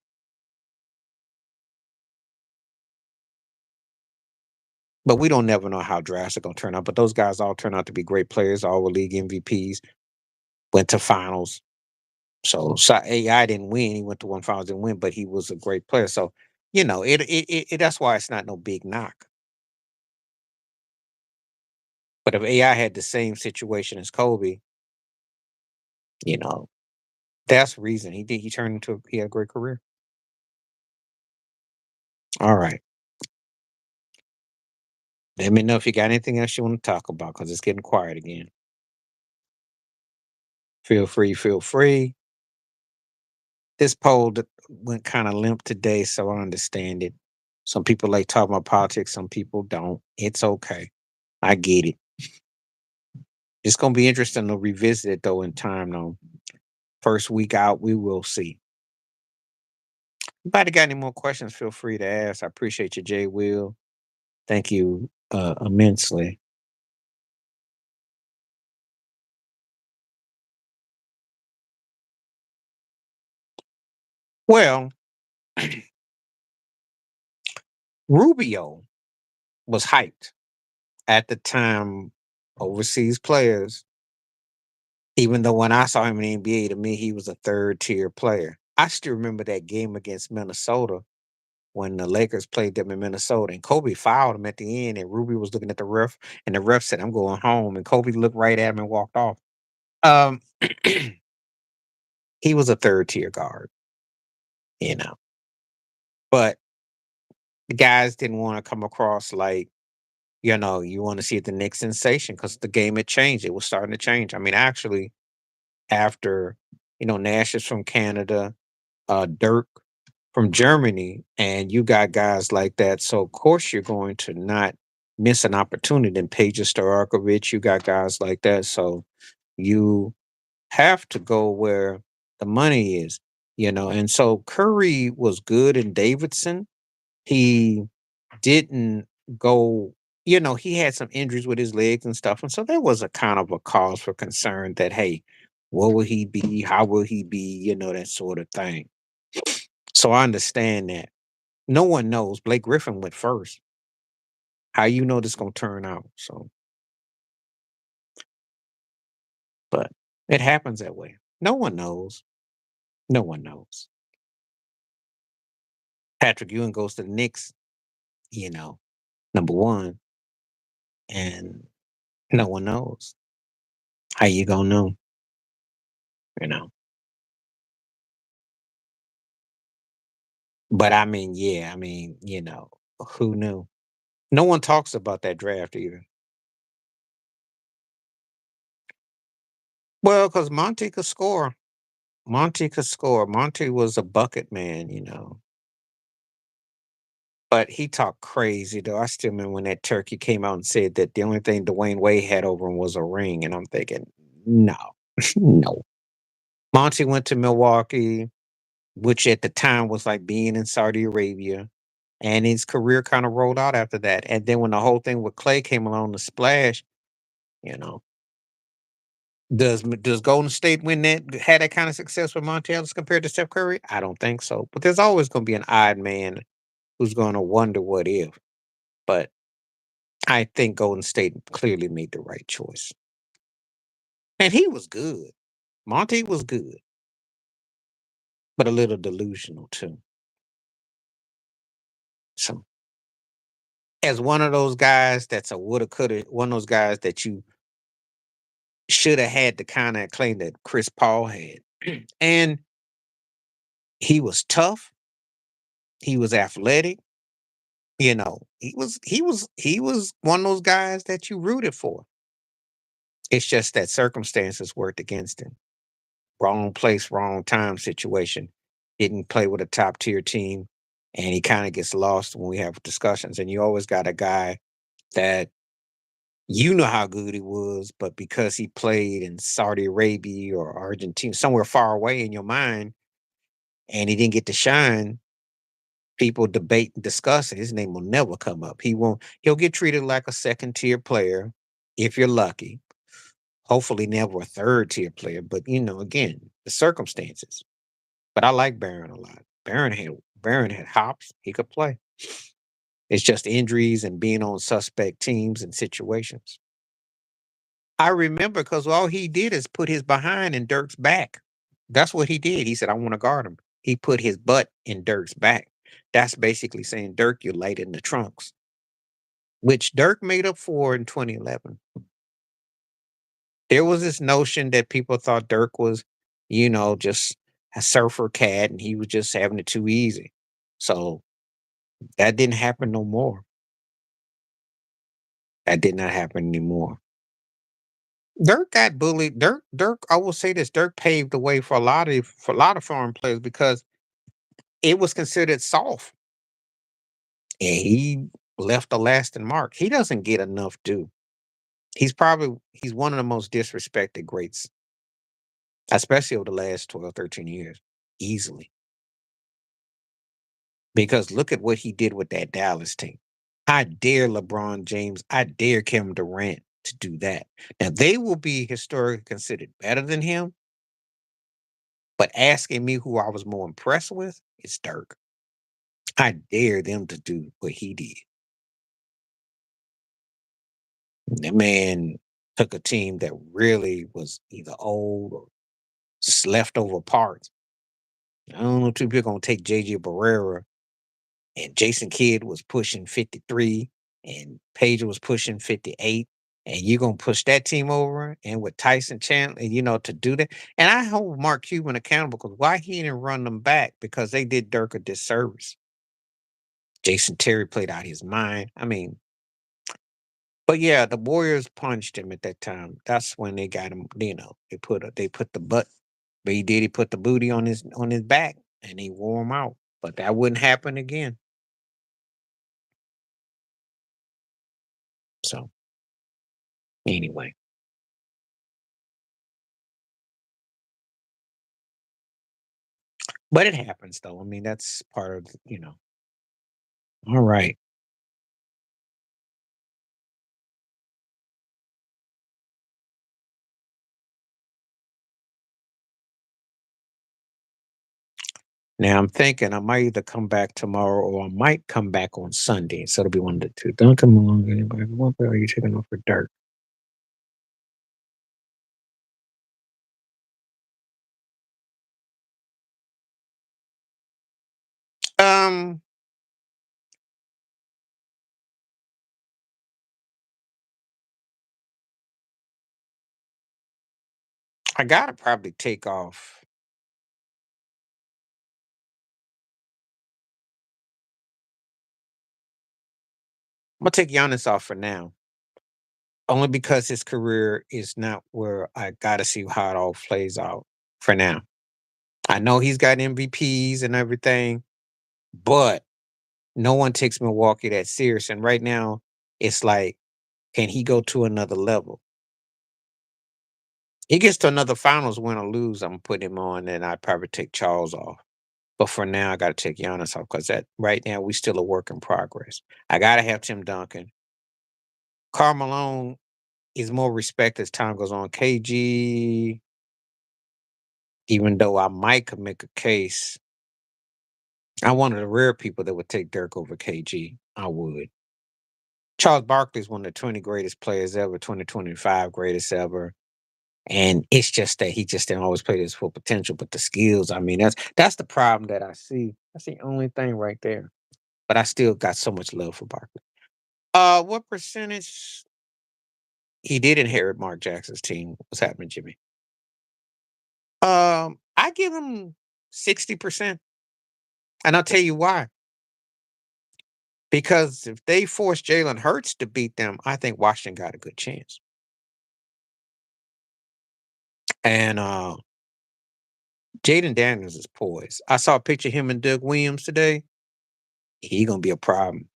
But we don't never know how drafts are gonna turn out. But those guys all turn out to be great players, all were league MVPs, went to finals. So AI didn't win. He went to one finals and win, but he was a great player. So that's why it's not no big knock. But if AI had the same situation as Kobe, you know, that's the reason he had a great career. All right. Let me know if you got anything else you want to talk about because it's getting quiet again. Feel free, feel free. This poll went kind of limp today, so I understand it. Some people like talking about politics, some people don't. It's okay. I get it. It's gonna be interesting to revisit it though in time though. First week out, we will see. Anybody got any more questions? Feel free to ask. I appreciate you, Jay Will. Thank you immensely. Well, Rubio was hyped at the time. Overseas players, even though when I saw him in the NBA, to me he was a third tier player. I still remember that game against Minnesota when the Lakers played them in Minnesota and Kobe fouled him at the end and Ruby was looking at the ref and the ref said, "I'm going home." And Kobe looked right at him and walked off. Um He was a third tier guard, you know. But the guys didn't want to come across like, you want to see the next sensation because the game had changed. It was starting to change. I mean, actually, after, Nash is from Canada, Dirk from Germany, and you got guys like that. So of course you're going to not miss an opportunity. And Peja Stojakovic, you got guys like that. So you have to go where the money is. And so Curry was good in Davidson. He didn't go, he had some injuries with his legs and stuff. And so there was a kind of a cause for concern that, hey, what will he be? How will he be? That sort of thing. So I understand that. No one knows. Blake Griffin went first. How you know this gonna turn out? So, but it happens that way. No one knows. No one knows. Patrick Ewing goes to the Knicks, you know, number one, and no one knows. How you gonna know? You know. But I mean, yeah, I mean, who knew? No one talks about that draft either. Well, because Monty could score. Monty could score. Monty was a bucket man. But he talked crazy though. I still remember when that turkey came out and said that the only thing Dwayne Wade had over him was a ring, and I'm thinking, no, no. Monty went to Milwaukee, which at the time was like being in Saudi Arabia, and his career kind of rolled out after that. And then when the whole thing with Clay came along, the splash, you know, does Golden State win that had that kind of success with Monty Ellis compared to Steph Curry? I don't think so. But there's always going to be an odd man who's going to wonder what if. But I think Golden State clearly made the right choice. And he was good. Monty was good, but a little delusional too. So, as one of those guys that's a woulda, coulda, one of those guys that you should have had the kind of claim that Chris Paul had. And he was tough. He was athletic. He was one of those guys that you rooted for. It's just that circumstances worked against him. Wrong place, wrong time situation. Didn't play with a top tier team, and he kind of gets lost when we have discussions. And you always got a guy that you know how good he was, but because he played in Saudi Arabia or Argentina, somewhere far away in your mind, and he didn't get to shine, people debate and discuss it. His name will never come up. He won't. He'll get treated like a second tier player if you're lucky. Hopefully, never a third tier player. But again, the circumstances. But I like Barron a lot. Barron had hops. He could play. It's just injuries and being on suspect teams and situations. I remember because all he did is put his behind in Dirk's back. That's what he did. He said, I want to guard him. He put his butt in Dirk's back. That's basically saying, Dirk, you're light in the trunks, which Dirk made up for in 2011. There was this notion that people thought Dirk was, just a surfer cat and he was just having it too easy. So that didn't happen no more. That did not happen anymore. Dirk got bullied. Dirk, I will say this, Dirk paved the way for a lot of foreign players because it was considered soft. And he left a lasting mark. He doesn't get enough due. He's one of the most disrespected greats, especially over the last 12, 13 years. Easily. Because look at what he did with that Dallas team. I dare LeBron James, I dare Kevin Durant to do that. Now they will be historically considered better than him, but asking me who I was more impressed with, it's Dirk. I dare them to do what he did. That man took a team that really was either old or leftover parts. I don't know two people gonna take JJ Barrera and Jason Kidd was pushing 53 and Pager was pushing 58. and you're gonna push that team over and with Tyson Chandler, to do that. And I hold Mark Cuban accountable because why he didn't run them back because they did Dirk a disservice. Jason Terry played out his mind. I mean, but yeah, the Warriors punched him at that time. That's when they got him. They put the butt. But he put the booty on his back and he wore him out. But that wouldn't happen again. So anyway, but it happens though. I mean, that's part of. All right. Now I'm thinking I might either come back tomorrow or I might come back on Sunday. So it'll be one of the two. Don't come along. Anybody? What are you taking off for dirt? Um, I gotta probably take off. I'm gonna take Giannis off for now. Only because his career is not where I gotta see how it all plays out for now. I know he's got MVPs and everything, but no one takes Milwaukee that serious. And right now, it's like, can he go to another level? He gets to another finals, win or lose. I'm putting him on, and I'd probably take Charles off. But for now, I got to take Giannis off because that right now we still a work in progress. I got to have Tim Duncan. Karl Malone is more respect as time goes on. KG, even though I might could make a case, I'm one of the rare people that would take Dirk over KG. I would. Charles Barkley is one of the 20 greatest players ever, 2025 greatest ever. And it's just that he just didn't always play to his full potential. But the skills, I mean, that's the problem that I see. That's the only thing right there. But I still got so much love for Barkley. What percentage he did inherit Mark Jackson's team? What's happening, Jimmy? I give him 60%. And I'll tell you why. Because if they force Jalen Hurts to beat them, I think Washington got a good chance. And Jaden Daniels is poised. I saw a picture of him and Doug Williams today. He gonna be a problem.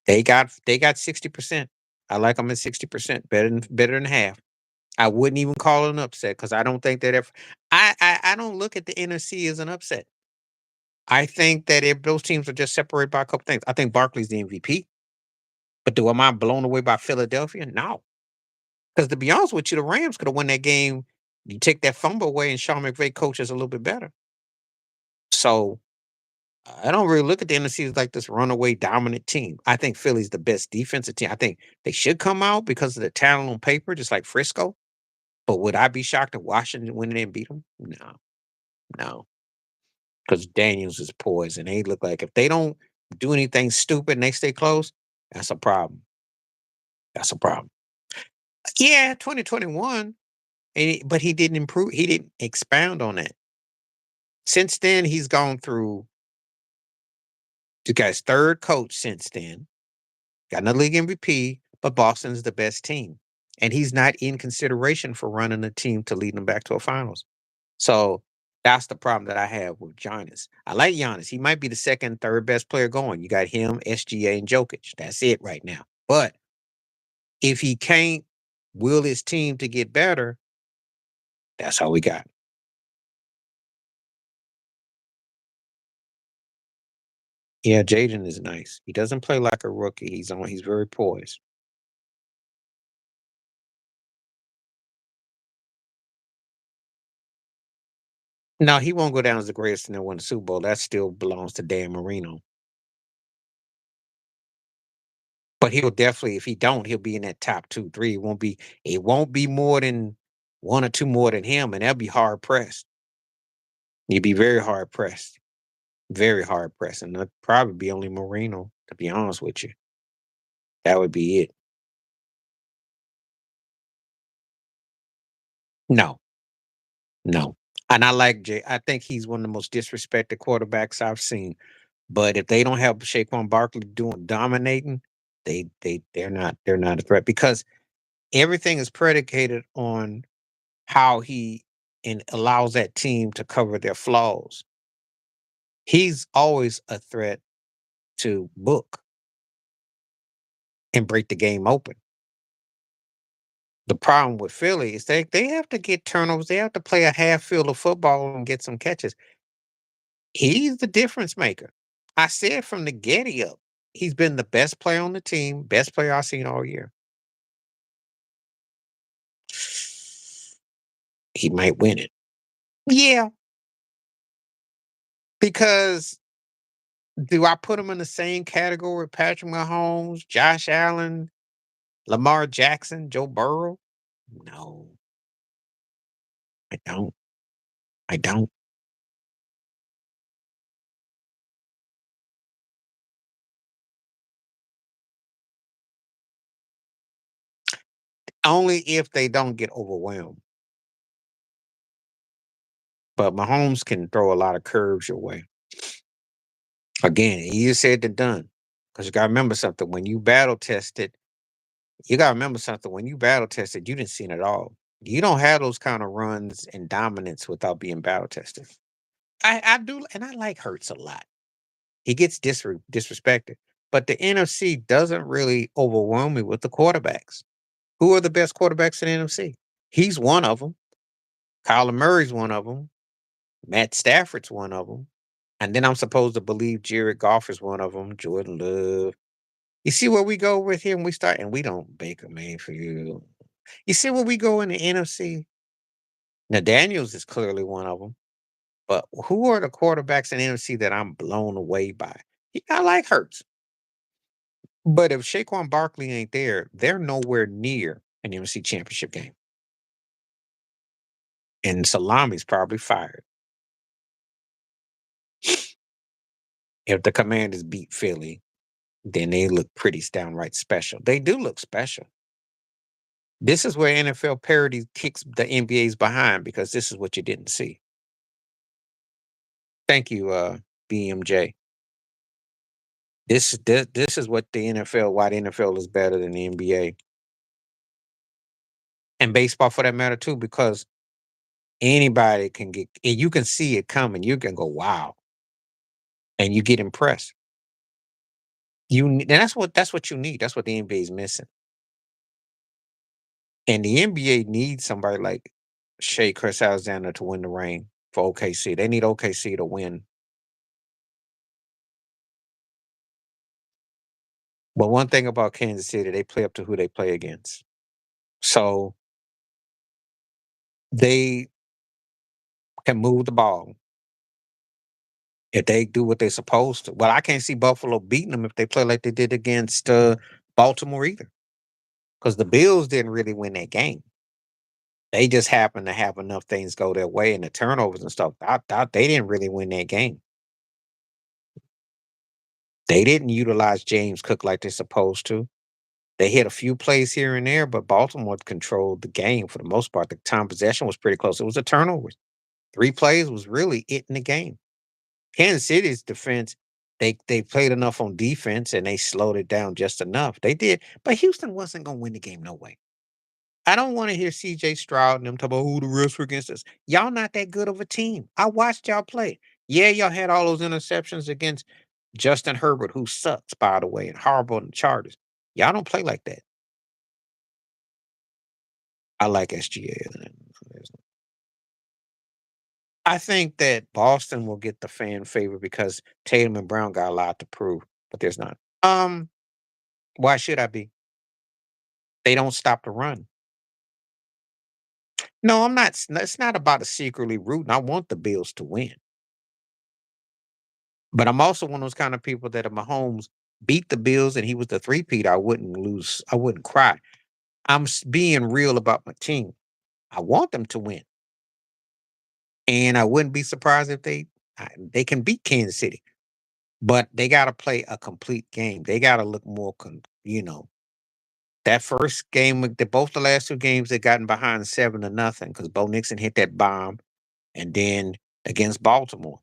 They got 60%. I like them at 60%, better than half. I wouldn't even call it an upset because I don't think that if I don't look at the NFC as an upset. I think that if those teams are just separated by a couple things, I think Barkley's the MVP. But am I blown away by Philadelphia? No. Because to be honest with you, the Rams could have won that game. You take that fumble away, and Sean McVay coaches a little bit better. So I don't really look at the NFC as like this runaway dominant team. I think Philly's the best defensive team. I think they should come out because of the talent on paper, just like Frisco. But would I be shocked if Washington went in and beat them? No, no, because Daniels is poised, and they look like if they don't do anything stupid and they stay close, that's a problem. That's a problem. Yeah, 2021, but he didn't improve. He didn't expound on that. Since then, he's gone through. He got his third coach since then. Got another league MVP, but Boston's the best team. And he's not in consideration for running a team to lead them back to a finals. So that's the problem that I have with Giannis. I like Giannis. He might be the second, third best player going. You got him, SGA, and Jokic. That's it right now. But if he can't will his team to get better, that's all we got. Yeah, Jaden is nice. He doesn't play like a rookie. He's very poised. No, he won't go down as the greatest and then win the Super Bowl. That still belongs to Dan Marino. But he'll definitely, if he don't, he'll be in that top 2, 3. It won't be more than 1 or 2 more than him, and that'll be hard pressed. You'd be very hard pressed, and that'd probably be only Marino, to be honest with you. That would be it. No, no. And I like Jay. I think he's one of the most disrespected quarterbacks I've seen. But if they don't have Saquon Barkley doing dominating, they're not a threat because everything is predicated on how he and allows that team to cover their flaws. He's always a threat to book and break the game open. The problem with Philly is they have to get turnovers. They have to play a half field of football and get some catches. He's the difference maker. I said from the getty up, he's been the best player on the team, best player I've seen all year. He might win it. Yeah, because do I put him in the same category with Patrick Mahomes, Josh Allen, Lamar Jackson, Joe Burrow? No, I don't. I don't. Only if they don't get overwhelmed. But Mahomes can throw a lot of curves your way. Again, easier said than done. Because you got to remember something. When you battle tested, you got to remember something. When you battle tested, you didn't see it all. You don't have those kind of runs and dominance without being battle tested. I do, and I like Hurts a lot. He gets disrespected, but the NFC doesn't really overwhelm me with the quarterbacks. Who are the best quarterbacks in the NFC? He's one of them. Kyler Murray's one of them. Matt Stafford's one of them. And then I'm supposed to believe Jared Goff is one of them. Jordan Love. You see where we go with him? We start, and we don't Baker Mayfield. You see where we go in the NFC? Now Daniels is clearly one of them. But who are the quarterbacks in the NFC that I'm blown away by? I like Hurts. But if Saquon Barkley ain't there, they're nowhere near an NFC championship game. And Salami's probably fired. If the Commanders beat Philly, then they look pretty downright special. They do look special. This is where NFL parity kicks the NBA's behind because this is what you didn't see. Thank you, BMJ. This is what the NFL, why the NFL is better than the NBA and baseball for that matter too, because anybody can get and you can see it coming. You can go, wow, and you get impressed. And that's what you need. That's what the NBA is missing. And the NBA needs somebody like Shea Chris Alexander to win the ring for OKC. They need OKC to win. But one thing about Kansas City, they play up to who they play against. So they can move the ball if they do what they're supposed to. Well, I can't see Buffalo beating them if they play like they did against Baltimore either. Because the Bills didn't really win that game. They just happened to have enough things go their way and the turnovers and stuff. I thought they didn't really win that game. They didn't utilize James Cook like they're supposed to. They hit a few plays here and there, but Baltimore controlled the game for the most part. The time possession was pretty close. It was a turnover. 3 plays was really it in the game. Kansas City's defense, they played enough on defense and they slowed it down just enough. They did, but Houston wasn't gonna win the game no way. I don't want to hear CJ Stroud and them talk about who the refs were against us. Y'all not that good of a team. I watched y'all play. Yeah, y'all had all those interceptions against Justin Herbert, who sucks, by the way, and horrible in the Chargers. Y'all don't play like that. I like SGA. I think that Boston will get the fan favor because Tatum and Brown got a lot to prove, but there's not. Why should I be? They don't stop the run. No, I'm not. It's not about a secretly rooting. I want the Bills to win. But I'm also one of those kind of people that if Mahomes beat the Bills and he was the three-peat, I wouldn't lose. I wouldn't cry. Being real about my team. I want them to win, and I wouldn't be surprised if they can beat Kansas City. But they got to play a complete game. They got to look more, That first game, both the last 2 games, they gotten behind 7-0 because Bo Nixon hit that bomb, and then against Baltimore.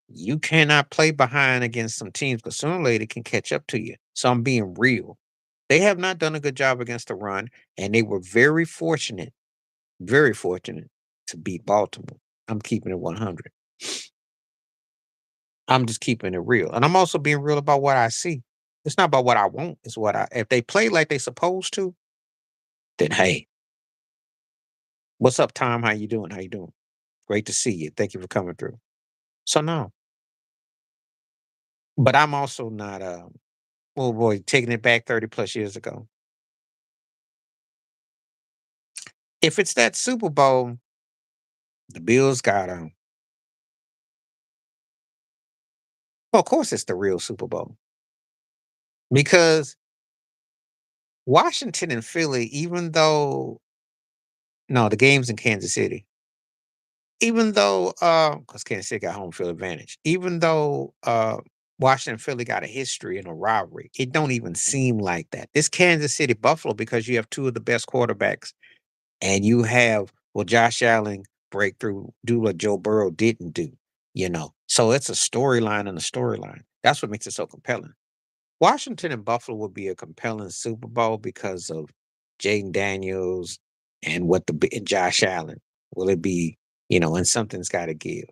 You cannot play behind against some teams because sooner or later it can catch up to you. So I'm being real. They have not done a good job against the run, and they were very fortunate to beat Baltimore. I'm keeping it 100. I'm just keeping it real. And I'm also being real about what I see. It's not about what I want, it's what I if they play like they supposed to, then hey, what's up, Tom? How you doing? How you doing? Great to see you. Thank you for coming through. So no, but I'm also not oh boy, taking it back 30 plus years ago. If it's that Super Bowl, the Bills got well, of course it's the real Super Bowl. Because Washington and Philly, even though no, the game's in Kansas City. Even though because Kansas City got home field advantage. Even though Washington and Philly got a history and a rivalry, it don't even seem like that. This Kansas City Buffalo, because you have two of the best quarterbacks and you have well, Josh Allen breakthrough, do what Joe Burrow didn't do, you know. So it's a storyline and a storyline. That's what makes it so compelling. Washington and Buffalo would be a compelling Super Bowl because of Jaden Daniels and and Josh Allen. Will it be, and something's got to give.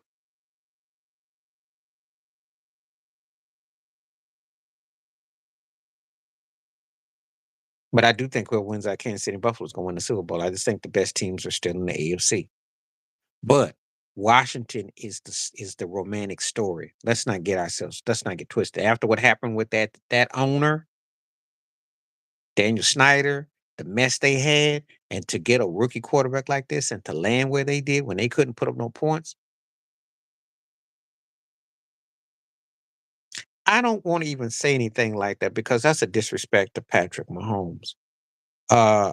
But I do think whoever wins out Kansas City and Buffalo is going to win the Super Bowl. I just think the best teams are still in the AFC. But Washington is the romantic story. Let's not get twisted. After what happened with that owner, Daniel Snyder, the mess they had, and to get a rookie quarterback like this and to land where they did when they couldn't put up no points, I don't want to even say anything like that because that's a disrespect to Patrick Mahomes. Uh,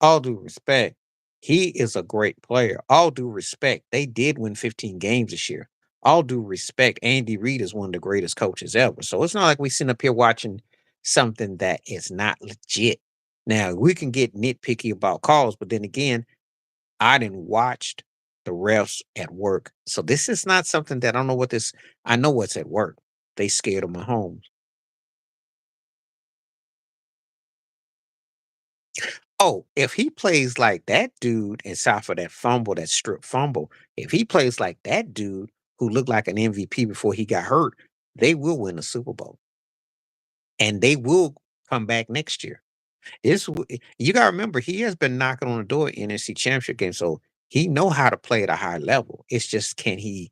all due respect, he is a great player. All due respect, they did win 15 games this year. All due respect, Andy Reid is one of the greatest coaches ever. So it's not like we sitting up here watching something that is not legit. Now we can get nitpicky about calls, but then again, I didn't watched the refs at work. So this is not something that I don't know what this. I know what's at work. They scared of Mahomes. Oh, if he plays like that dude inside for that fumble, that strip fumble, if he plays like that dude who looked like an MVP before he got hurt, they will win the Super Bowl and they will come back next year. You got to remember he has been knocking on the door in NFC Championship game, so he know how to play at a high level. It's just can he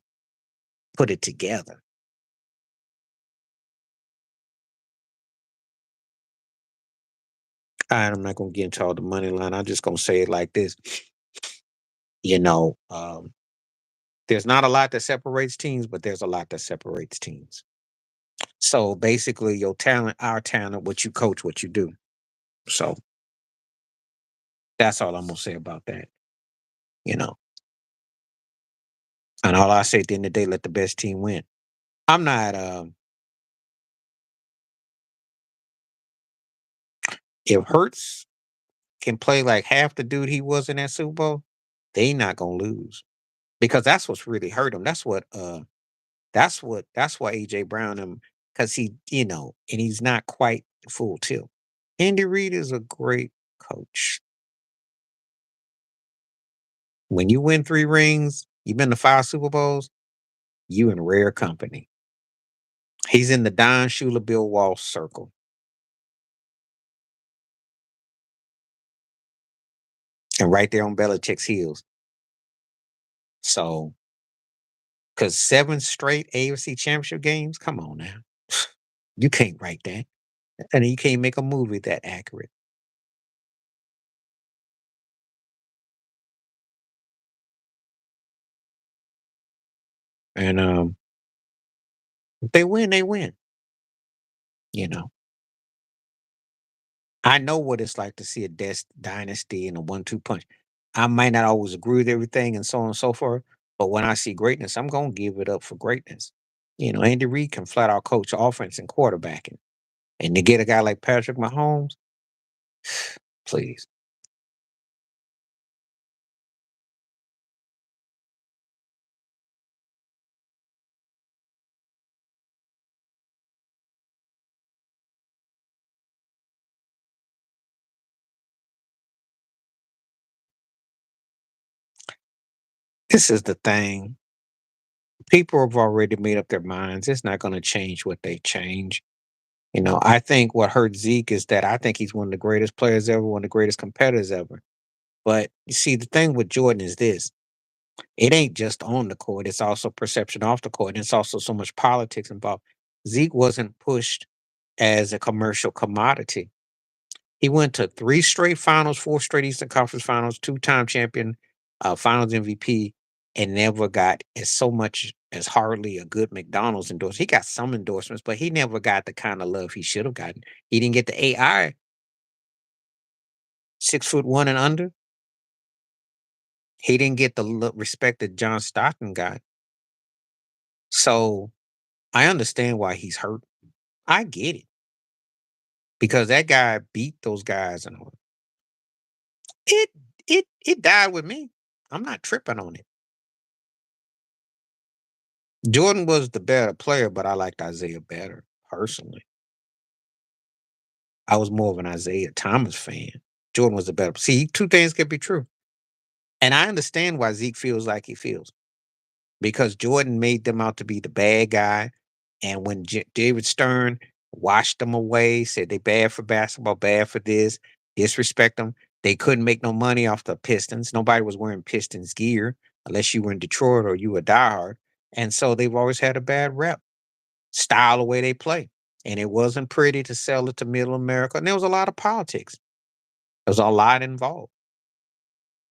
put it together? I'm not gonna get into all the money line. I'm just gonna say it like this. You know, there's not a lot that separates teams, but there's a lot that separates teams. So basically, your talent, our talent, what you coach, what you do. So that's all I'm gonna say about that. You know, and all I say at the end of the day, let the best team win. I'm not. If Hertz can play like half the dude he was in that Super Bowl, they not gonna lose because that's what's really hurt him. That's why AJ Brown him because and he's not quite full tilt. Andy Reid is a great coach. When you win 3 rings, you've been to 5 Super Bowls, you in rare company. He's in the Don Shula Bill Walsh circle. And right there on Belichick's heels. So, because 7 straight AFC championship games, come on now. You can't write that. And you can't make a movie that accurate. And if they win, they win. You know. I know what it's like to see a dynasty and a 1-2 punch. I might not always agree with everything and so on and so forth, but when I see greatness, I'm gonna give it up for greatness. Andy Reid can flat out coach offense and quarterbacking. And to get a guy like Patrick Mahomes, Please. This is the thing. People have already made up their minds. It's not going to change what they change. I think what hurt Zeke is that I think he's one of the greatest players ever, one of the greatest competitors ever. But you see, the thing with Jordan is this: it ain't just on the court; it's also perception off the court, and it's also so much politics involved. Zeke wasn't pushed as a commercial commodity. He went to 3 straight finals, 4 straight Eastern Conference Finals, two-time champion, Finals MVP, and never got as so much as hardly a good McDonald's endorsement. He got some endorsements, but he never got the kind of love he should have gotten. He didn't get the AI 6'1" and under. He didn't get the respect that John Stockton got. So I understand why he's hurt. I get it because that guy beat those guys and all. It it died with me. I'm not tripping on it. Jordan was the better player, but I liked Isaiah better personally. I was more of an Isaiah Thomas fan. Jordan was the better. See, two things can be true. And I understand why Zeke feels like he feels because Jordan made them out to be the bad guy. And when David Stern washed them away, said they bad for basketball, bad for this, disrespect them, they couldn't make no money off the Pistons. Nobody was wearing Pistons gear unless you were in Detroit or you were diehard. And so they've always had a bad rep. Style the way they play. And it wasn't pretty to sell it to middle America. And there was a lot of politics. There was a lot involved.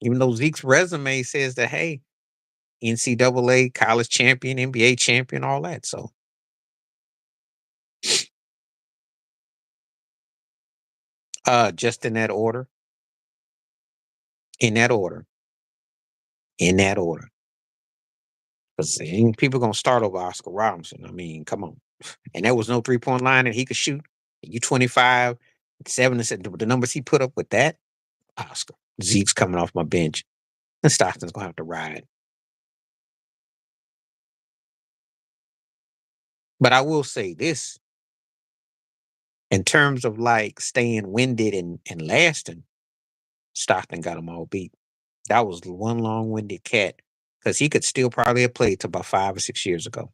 Even though Zeke's resume says that, hey, NCAA college champion, NBA champion, all that. So just in that order, in that order, in that order. Because people gonna start over Oscar Robinson. I mean, come on. And there was no 3-point line that he could shoot. You 25, 7 and 7. The numbers he put up with that, Oscar. Zeke's coming off my bench. And Stockton's gonna have to ride. But I will say this in terms of like staying winded and lasting, Stockton got them all beat. That was the one long winded cat because he could still probably have played to about 5 or 6 years ago.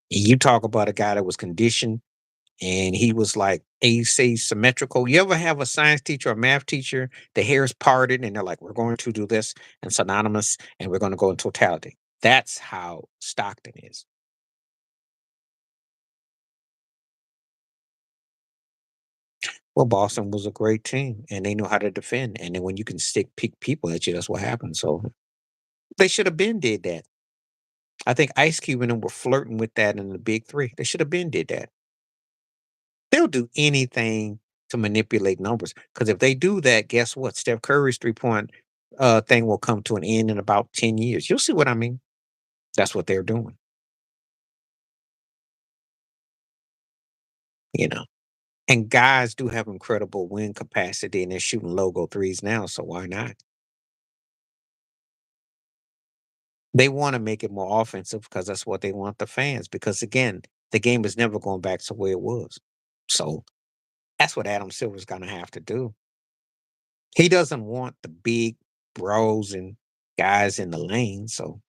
And you talk about a guy that was conditioned and he was like AC symmetrical. You ever have a science teacher or math teacher, the hair is parted and they're like, we're going to do this and synonymous and we're going to go in totality. That's how Stockton is. Well, Boston was a great team, and they knew how to defend. And then when you can stick pick people at you, that's what happens. So they should have been did that. I think Ice Cube and them were flirting with that in the Big Three. They should have been did that. They'll do anything to manipulate numbers because if they do that, guess what? Steph Curry's 3-point thing will come to an end in about 10 years. You'll see what I mean. That's what they're doing. You know, and guys do have incredible win capacity, and they're shooting logo threes now. So why not? They wanna make it more offensive because that's what they want the fans because, again, the game is never going back to where it was. So, that's what Adam Silver's gonna have to do. He doesn't want the big bros and guys in the lane, so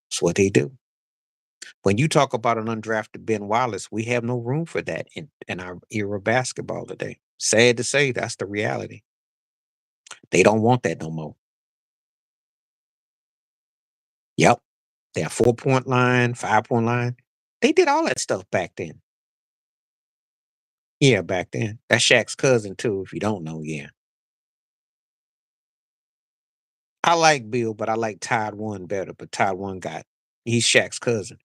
that's what they do. When you talk about an undrafted Ben Wallace, we have no room for that in our era of basketball today. Sad to say, that's the reality. They don't want that no more. Yep. That 4-point line, 5-point line, they did all that stuff back then. Yeah, back then. That's Shaq's cousin too, if you don't know, yeah. I like Bill, but I like Todd One better, but Todd One got he's Shaq's cousin.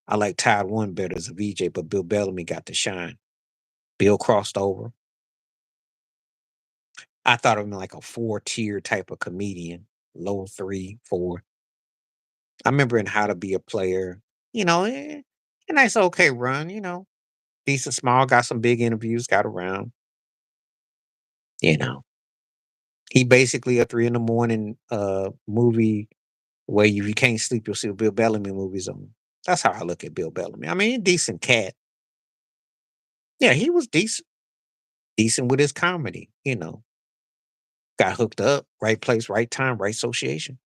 I like Todd One better as a VJ, but Bill Bellamy got to shine. Bill crossed over. I thought of him like a 4-tier type of comedian, low 3, 4. I remember in How to Be a Player, a nice okay run, decent small, got some big interviews, got around, you know. He basically a 3 in the morning movie where you can't sleep, you'll see Bill Bellamy movies on. That's how I look at Bill Bellamy. I mean, decent cat. Yeah, he was decent with his comedy. Got hooked up, right place, right time, right association.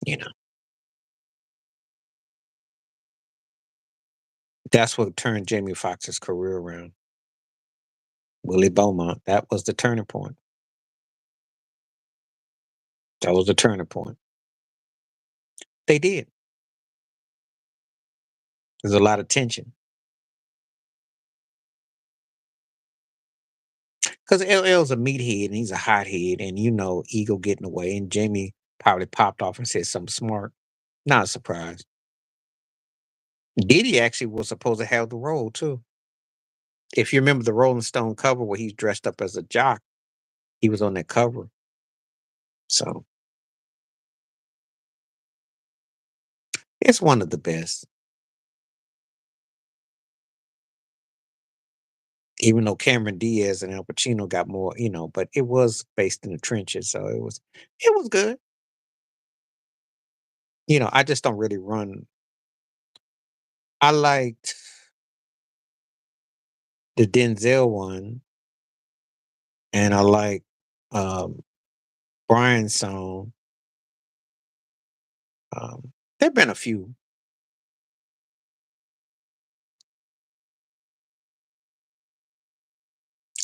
You know, that's what turned Jamie Foxx's career around. Willie Beaumont. That was the turning point. That was the turning point. They did. There's a lot of tension because LL's a meathead and he's a hothead, and ego getting away. And Jamie probably popped off and said something smart. Not a surprise. Diddy actually was supposed to have the role too. If you remember the Rolling Stone cover where he's dressed up as a jock, he was on that cover. So it's one of the best. Even though Cameron Diaz and Al Pacino got more, but it was based in the trenches, so it was good. I just don't really run. I liked the Denzel one, and I like um, Brian's song. There've been a few.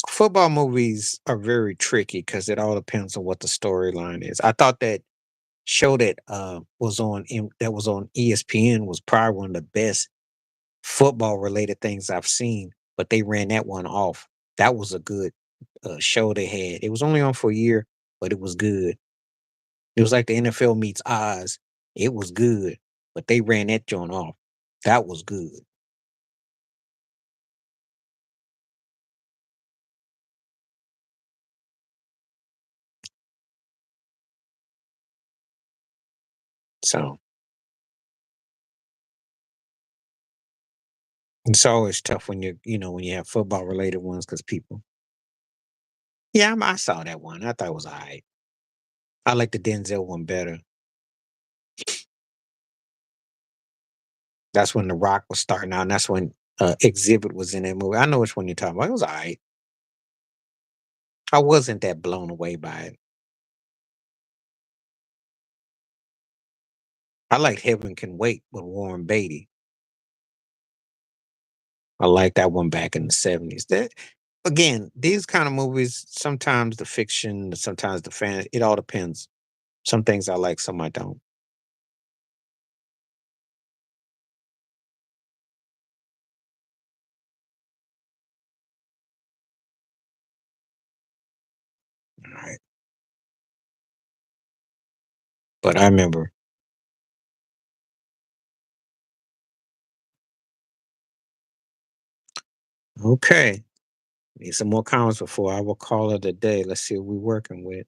Football movies are very tricky because it all depends on what the storyline is. I thought that show that that was on ESPN was probably one of the best football related things I've seen, but they ran that one off. That was a good show they had. It was only on for a year, but it was good. It was like the NFL meets Oz. It was good, but they ran that joint off. That was good. So it's always tough when when you have football related ones because people. Yeah, I saw that one. I thought it was alright. I like the Denzel one better. That's when The Rock was starting out, and that's when Exhibit was in that movie. I know which one you're talking about. It was alright. I wasn't that blown away by it. I like Heaven Can Wait with Warren Beatty. I like that one back in the '70s. That again, these kind of movies, sometimes the fiction, sometimes the fan, it all depends. Some things I like, some I don't. All right. But I remember, okay, need some more comments before I will call it a day. Let's see what we're working with.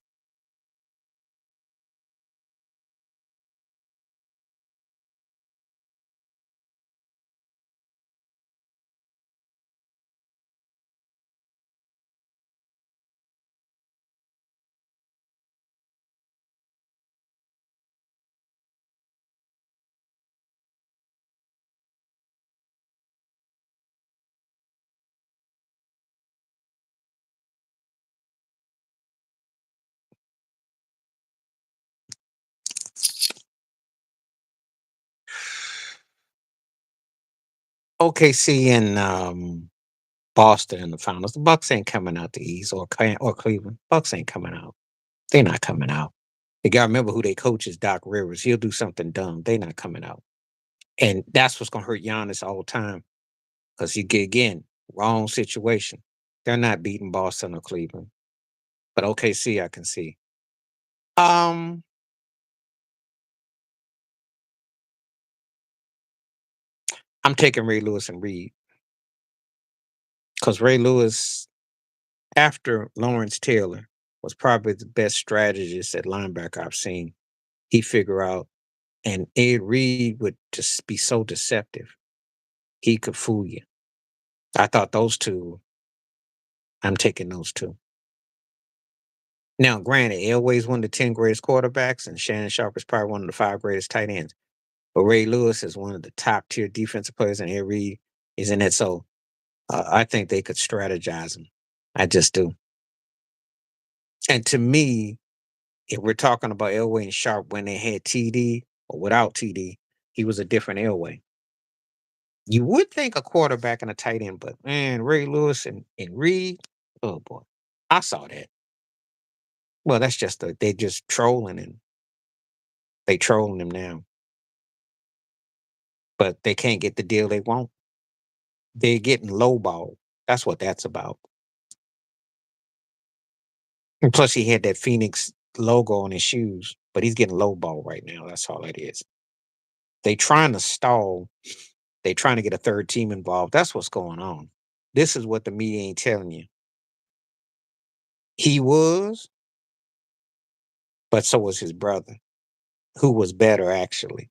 OKC and Boston in the finals. The Bucks ain't coming out the East or Cleveland. Bucks ain't coming out. They're not coming out. You got to remember who they coach is Doc Rivers. He'll do something dumb. They're not coming out. And that's what's gonna hurt Giannis all the time because you get again wrong situation. They're not beating Boston or Cleveland, but OKC I can see. Um, I'm taking Ray Lewis and Reed because Ray Lewis, after Lawrence Taylor, was probably the best strategist at linebacker I've seen. He figure out, and Ed Reed would just be so deceptive. He could fool you. I thought those two. I'm taking those two. Now, granted, Elway's one of the 10 greatest quarterbacks, and Shannon Sharp is probably one of the 5 greatest tight ends. But Ray Lewis is one of the top tier defensive players, and Reed is in it. So I think they could strategize him. I just do. And to me, if we're talking about Elway and Sharp when they had TD or without TD, he was a different Elway. You would think a quarterback and a tight end, but man, Ray Lewis and Reed, oh boy, I saw that. Well, that's just they just trolling and they trolling him now, but they can't get the deal they want. They're getting lowballed. That's what that's about. And plus, he had that Phoenix logo on his shoes, but he's getting lowballed right now. That's all it is. They trying to stall. They trying to get a third team involved. That's what's going on. This is what the media ain't telling you. He was, but so was his brother, who was better actually.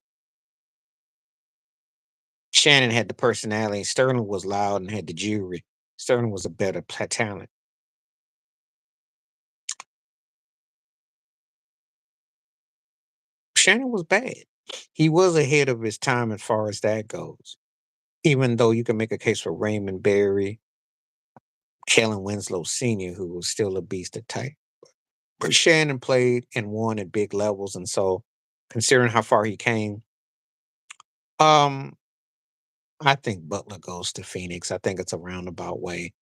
Shannon had the personality. Sterling was loud and had the jewelry. Sterling was a better talent. Shannon was bad. He was ahead of his time as far as that goes. Even though you can make a case for Raymond Berry, Kellen Winslow Sr., who was still a beast at tight. But Shannon played and won at big levels, and so considering how far he came, um, I think Butler goes to Phoenix. I think it's a roundabout way.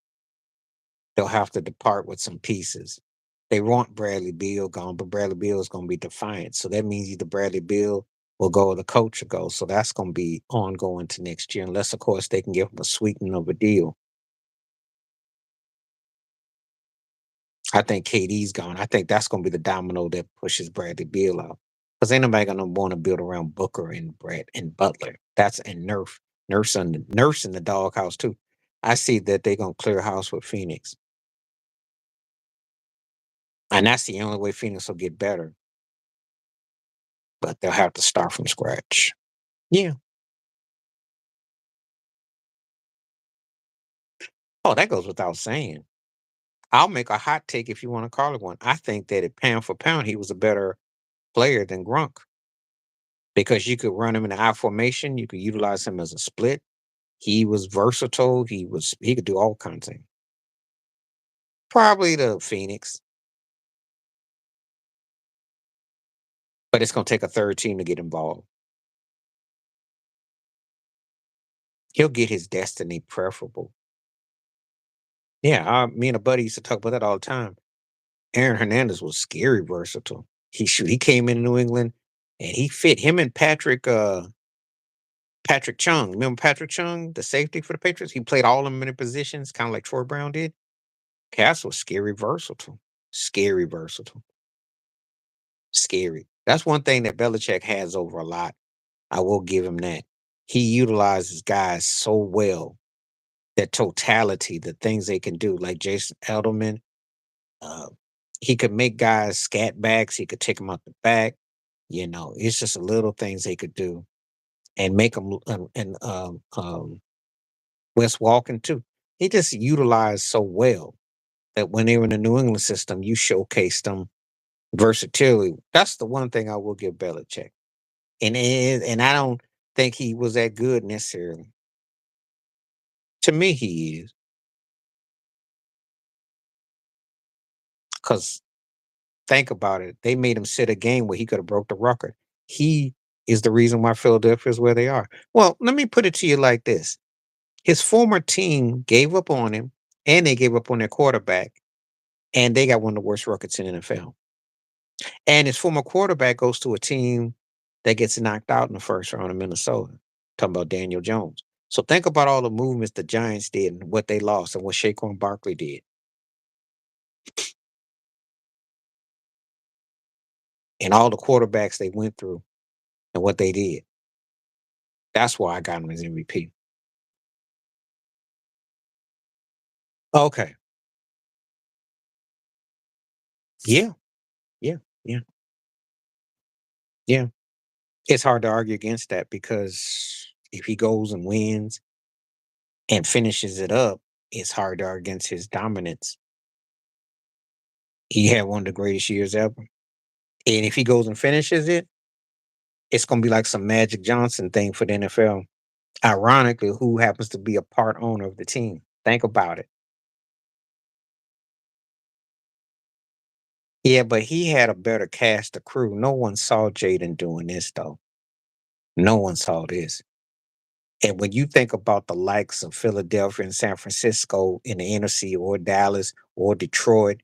They'll have to depart with some pieces. They want Bradley Beal gone, but Bradley Beal is going to be defiant. So that means either Bradley Beal will go or the coach will go. So that's going to be ongoing to next year, unless, of course, they can give him a sweetening of a deal. I think KD's gone. I think that's going to be the domino that pushes Bradley Beal out. Because ain't nobody going to want to build around Booker and Brett and Butler. That's and Nurse in the doghouse too. I see that they're going to clear house with Phoenix. And that's the only way Phoenix will get better. But they'll have to start from scratch. Yeah. Oh, that goes without saying. I'll make a hot take if you want to call it one. I think that at pound for pound, he was a better player than Grunk because you could run him in the I formation. You could utilize him as a split. He was versatile. He could do all kinds of things. Probably the Phoenix, but it's going to take a third team to get involved. He'll get his destiny preferable. Yeah, me and a buddy used to talk about that all the time. Aaron Hernandez was scary versatile. He came into New England and he fit him and Patrick Chung. Remember Patrick Chung, the safety for the Patriots? He played all them many positions, kind of like Troy Brown did. Cass was scary versatile. Scary versatile. Scary. That's one thing that Belichick has over a lot. I will give him that. He utilizes guys so well. That totality, the things they can do, like Jason Edelman. Uh, he could make guys scat backs. He could take them out the back. It's just little things they could do and make them. And Wes Walken too. He just utilized so well that when they were in the New England system, you showcased them versatility. That's the one thing I will give Belichick. And I don't think he was that good necessarily. To me, he is because think about it. They made him sit a game where he could have broke the record. He is the reason why Philadelphia is where they are. Well, let me put it to you like this. His former team gave up on him, and they gave up on their quarterback, and they got one of the worst records in NFL. And his former quarterback goes to a team that gets knocked out in the first round of Minnesota. Talking about Daniel Jones. So think about all the movements the Giants did and what they lost and what Saquon Barkley did and all the quarterbacks they went through and what they did. That's why I got him as MVP. Okay. Yeah. Yeah. Yeah. Yeah. It's hard to argue against that because if he goes and wins and finishes it up, it's hard to argue against his dominance. He had one of the greatest years ever. And if he goes and finishes it, it's gonna be like some Magic Johnson thing for the NFL. Ironically, who happens to be a part owner of the team. Think about it. Yeah, but he had a better cast of crew. No one saw Jaden doing this though. No one saw this. And when you think about the likes of Philadelphia and San Francisco in the inner city or Dallas or Detroit,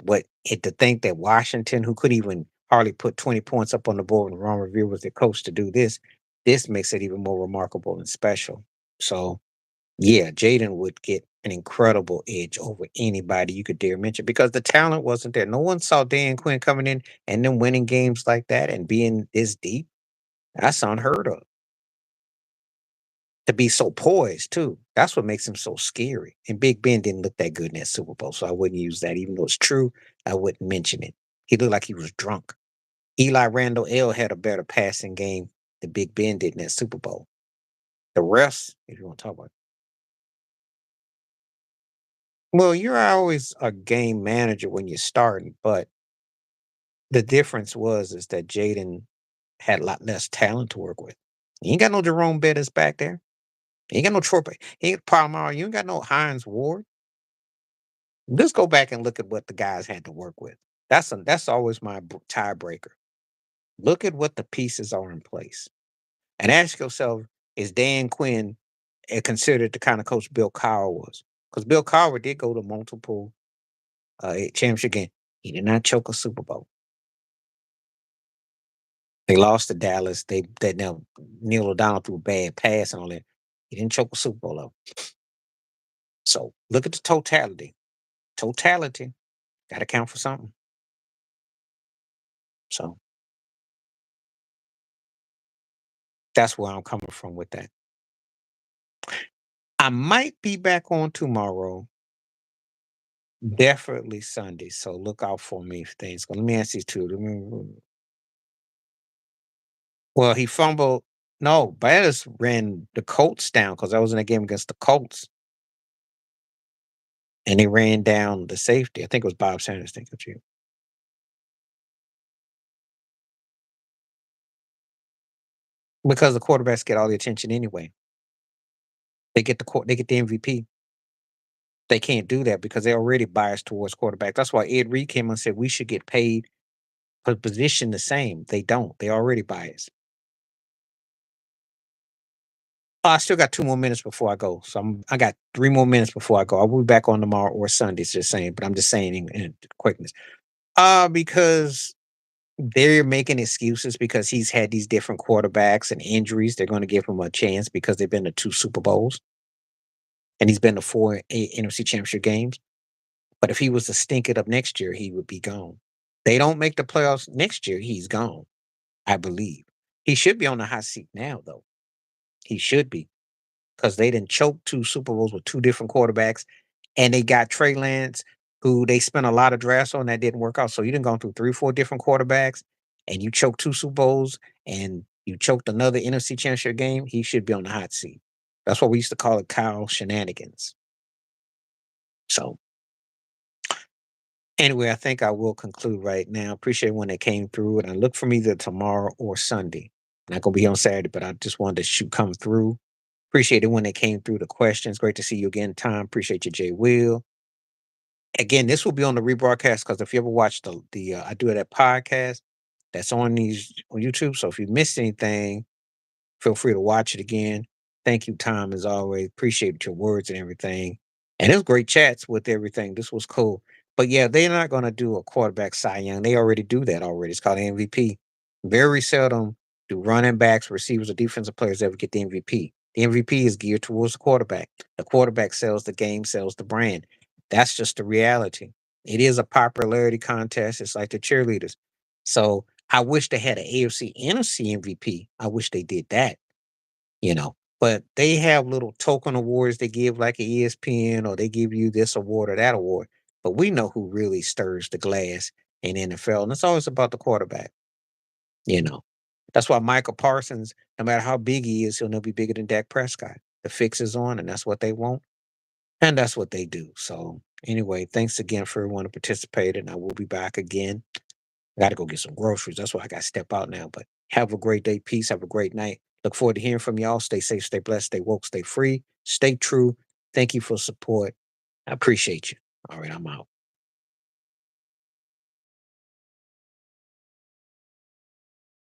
to think that Washington, who could even hardly put 20 points up on the board and Ron Revere was their coach to do this makes it even more remarkable and special. So yeah, Jaden would get an incredible edge over anybody you could dare mention because the talent wasn't there. No one saw Dan Quinn coming in and then winning games like that and being this deep. That's unheard of. To be so poised too. That's what makes him so scary. And Big Ben didn't look that good in that Super Bowl, so I wouldn't use that. Even though it's true, I wouldn't mention it. He looked like he was drunk. Eli Randall L had a better passing game than Big Ben did in that Super Bowl. The rest, if you want to talk about it. Well, you're always a game manager when you're starting, but the difference was is that Jaden had a lot less talent to work with. You ain't got no Jerome Bettis back there. You ain't got no Troy. You ain't Palmer. You ain't got no Hines Ward. Just go back and look at what the guys had to work with. That's always my tiebreaker. Look at what the pieces are in place, and ask yourself: is Dan Quinn considered the kind of coach Bill Cowher was? Because Bill Cowher did go to multiple championship games. He did not choke a Super Bowl. They lost to Dallas. They now Neil O'Donnell threw a bad pass and all that. He didn't choke a Super Bowl though. So look at the totality. Totality got to count for something. So that's where I'm coming from with that. I might be back on tomorrow, definitely Sunday. So look out for me if things go. Let me ask these two. Well, he fumbled. No, Bettis ran the Colts down because I was in a game against the Colts, and they ran down the safety. I think it was Bob Sanders. Think of you because the quarterbacks get all the attention anyway. They get the MVP. They can't do that because they're already biased towards quarterback. That's why Ed Reed came and said we should get paid for position the same. They don't. They already biased. I still got 2 more minutes before I go, so I got 3 more minutes before I go. I'll be back on tomorrow or Sunday, it's just saying, but I'm just saying in quickness. Because they're making excuses because he's had these different quarterbacks and injuries. They're gonna give him a chance because they've been to 2 Super Bowls, and he's been to 4 NFC Championship games. But if he was to stink it up next year, he would be gone. They don't make the playoffs next year, he's gone, I believe. He should be on the hot seat now, though. He should be. Because they didn't choke 2 Super Bowls with 2 different quarterbacks, and they got Trey Lance, who they spent a lot of drafts on that didn't work out. So you didn't go through 3, 4 different quarterbacks, and you choked 2 Super Bowls, and you choked another NFC Championship game. He should be on the hot seat. That's what we used to call it, Kyle shenanigans. So anyway, I think I will conclude right now. Appreciate when they came through, and I look for me either tomorrow or Sunday. Not gonna be on Saturday, but I just wanted to shoot come through. Appreciate it when they came through the questions. Great to see you again, Tom. Appreciate you, Jay Will. Again, this will be on the rebroadcast because if you ever watch the I do that podcast that's on these on YouTube. So if you missed anything, feel free to watch it again. Thank you, Tom, as always. Appreciate your words and everything. And it was great chats with everything. This was cool. But yeah, they're not going to do a quarterback Cy Young. They already do that already. It's called MVP. Very seldom do running backs, receivers, or defensive players ever get the MVP. The MVP is geared towards the quarterback. The quarterback sells the game, sells the brand. That's just the reality. It is a popularity contest. It's like the cheerleaders. So I wish they had an AFC NFC MVP. I wish they did that, you know. But they have little token awards they give, like an ESPN, or they give you this award or that award. But we know who really stirs the glass in NFL, and it's always about the quarterback, you know. That's why Michael Parsons, no matter how big he is, he'll never be bigger than Dak Prescott. The fix is on, and that's what they want, and that's what they do. So Anyway, thanks again for everyone who participated, and I will be back again. I got to go get some groceries. That's why I got to step out now. But have a great day. Peace. Have a great night. Look forward to hearing from y'all. Stay safe, stay blessed, stay woke, stay free, stay true. Thank you for support. I appreciate you. All right, I'm out.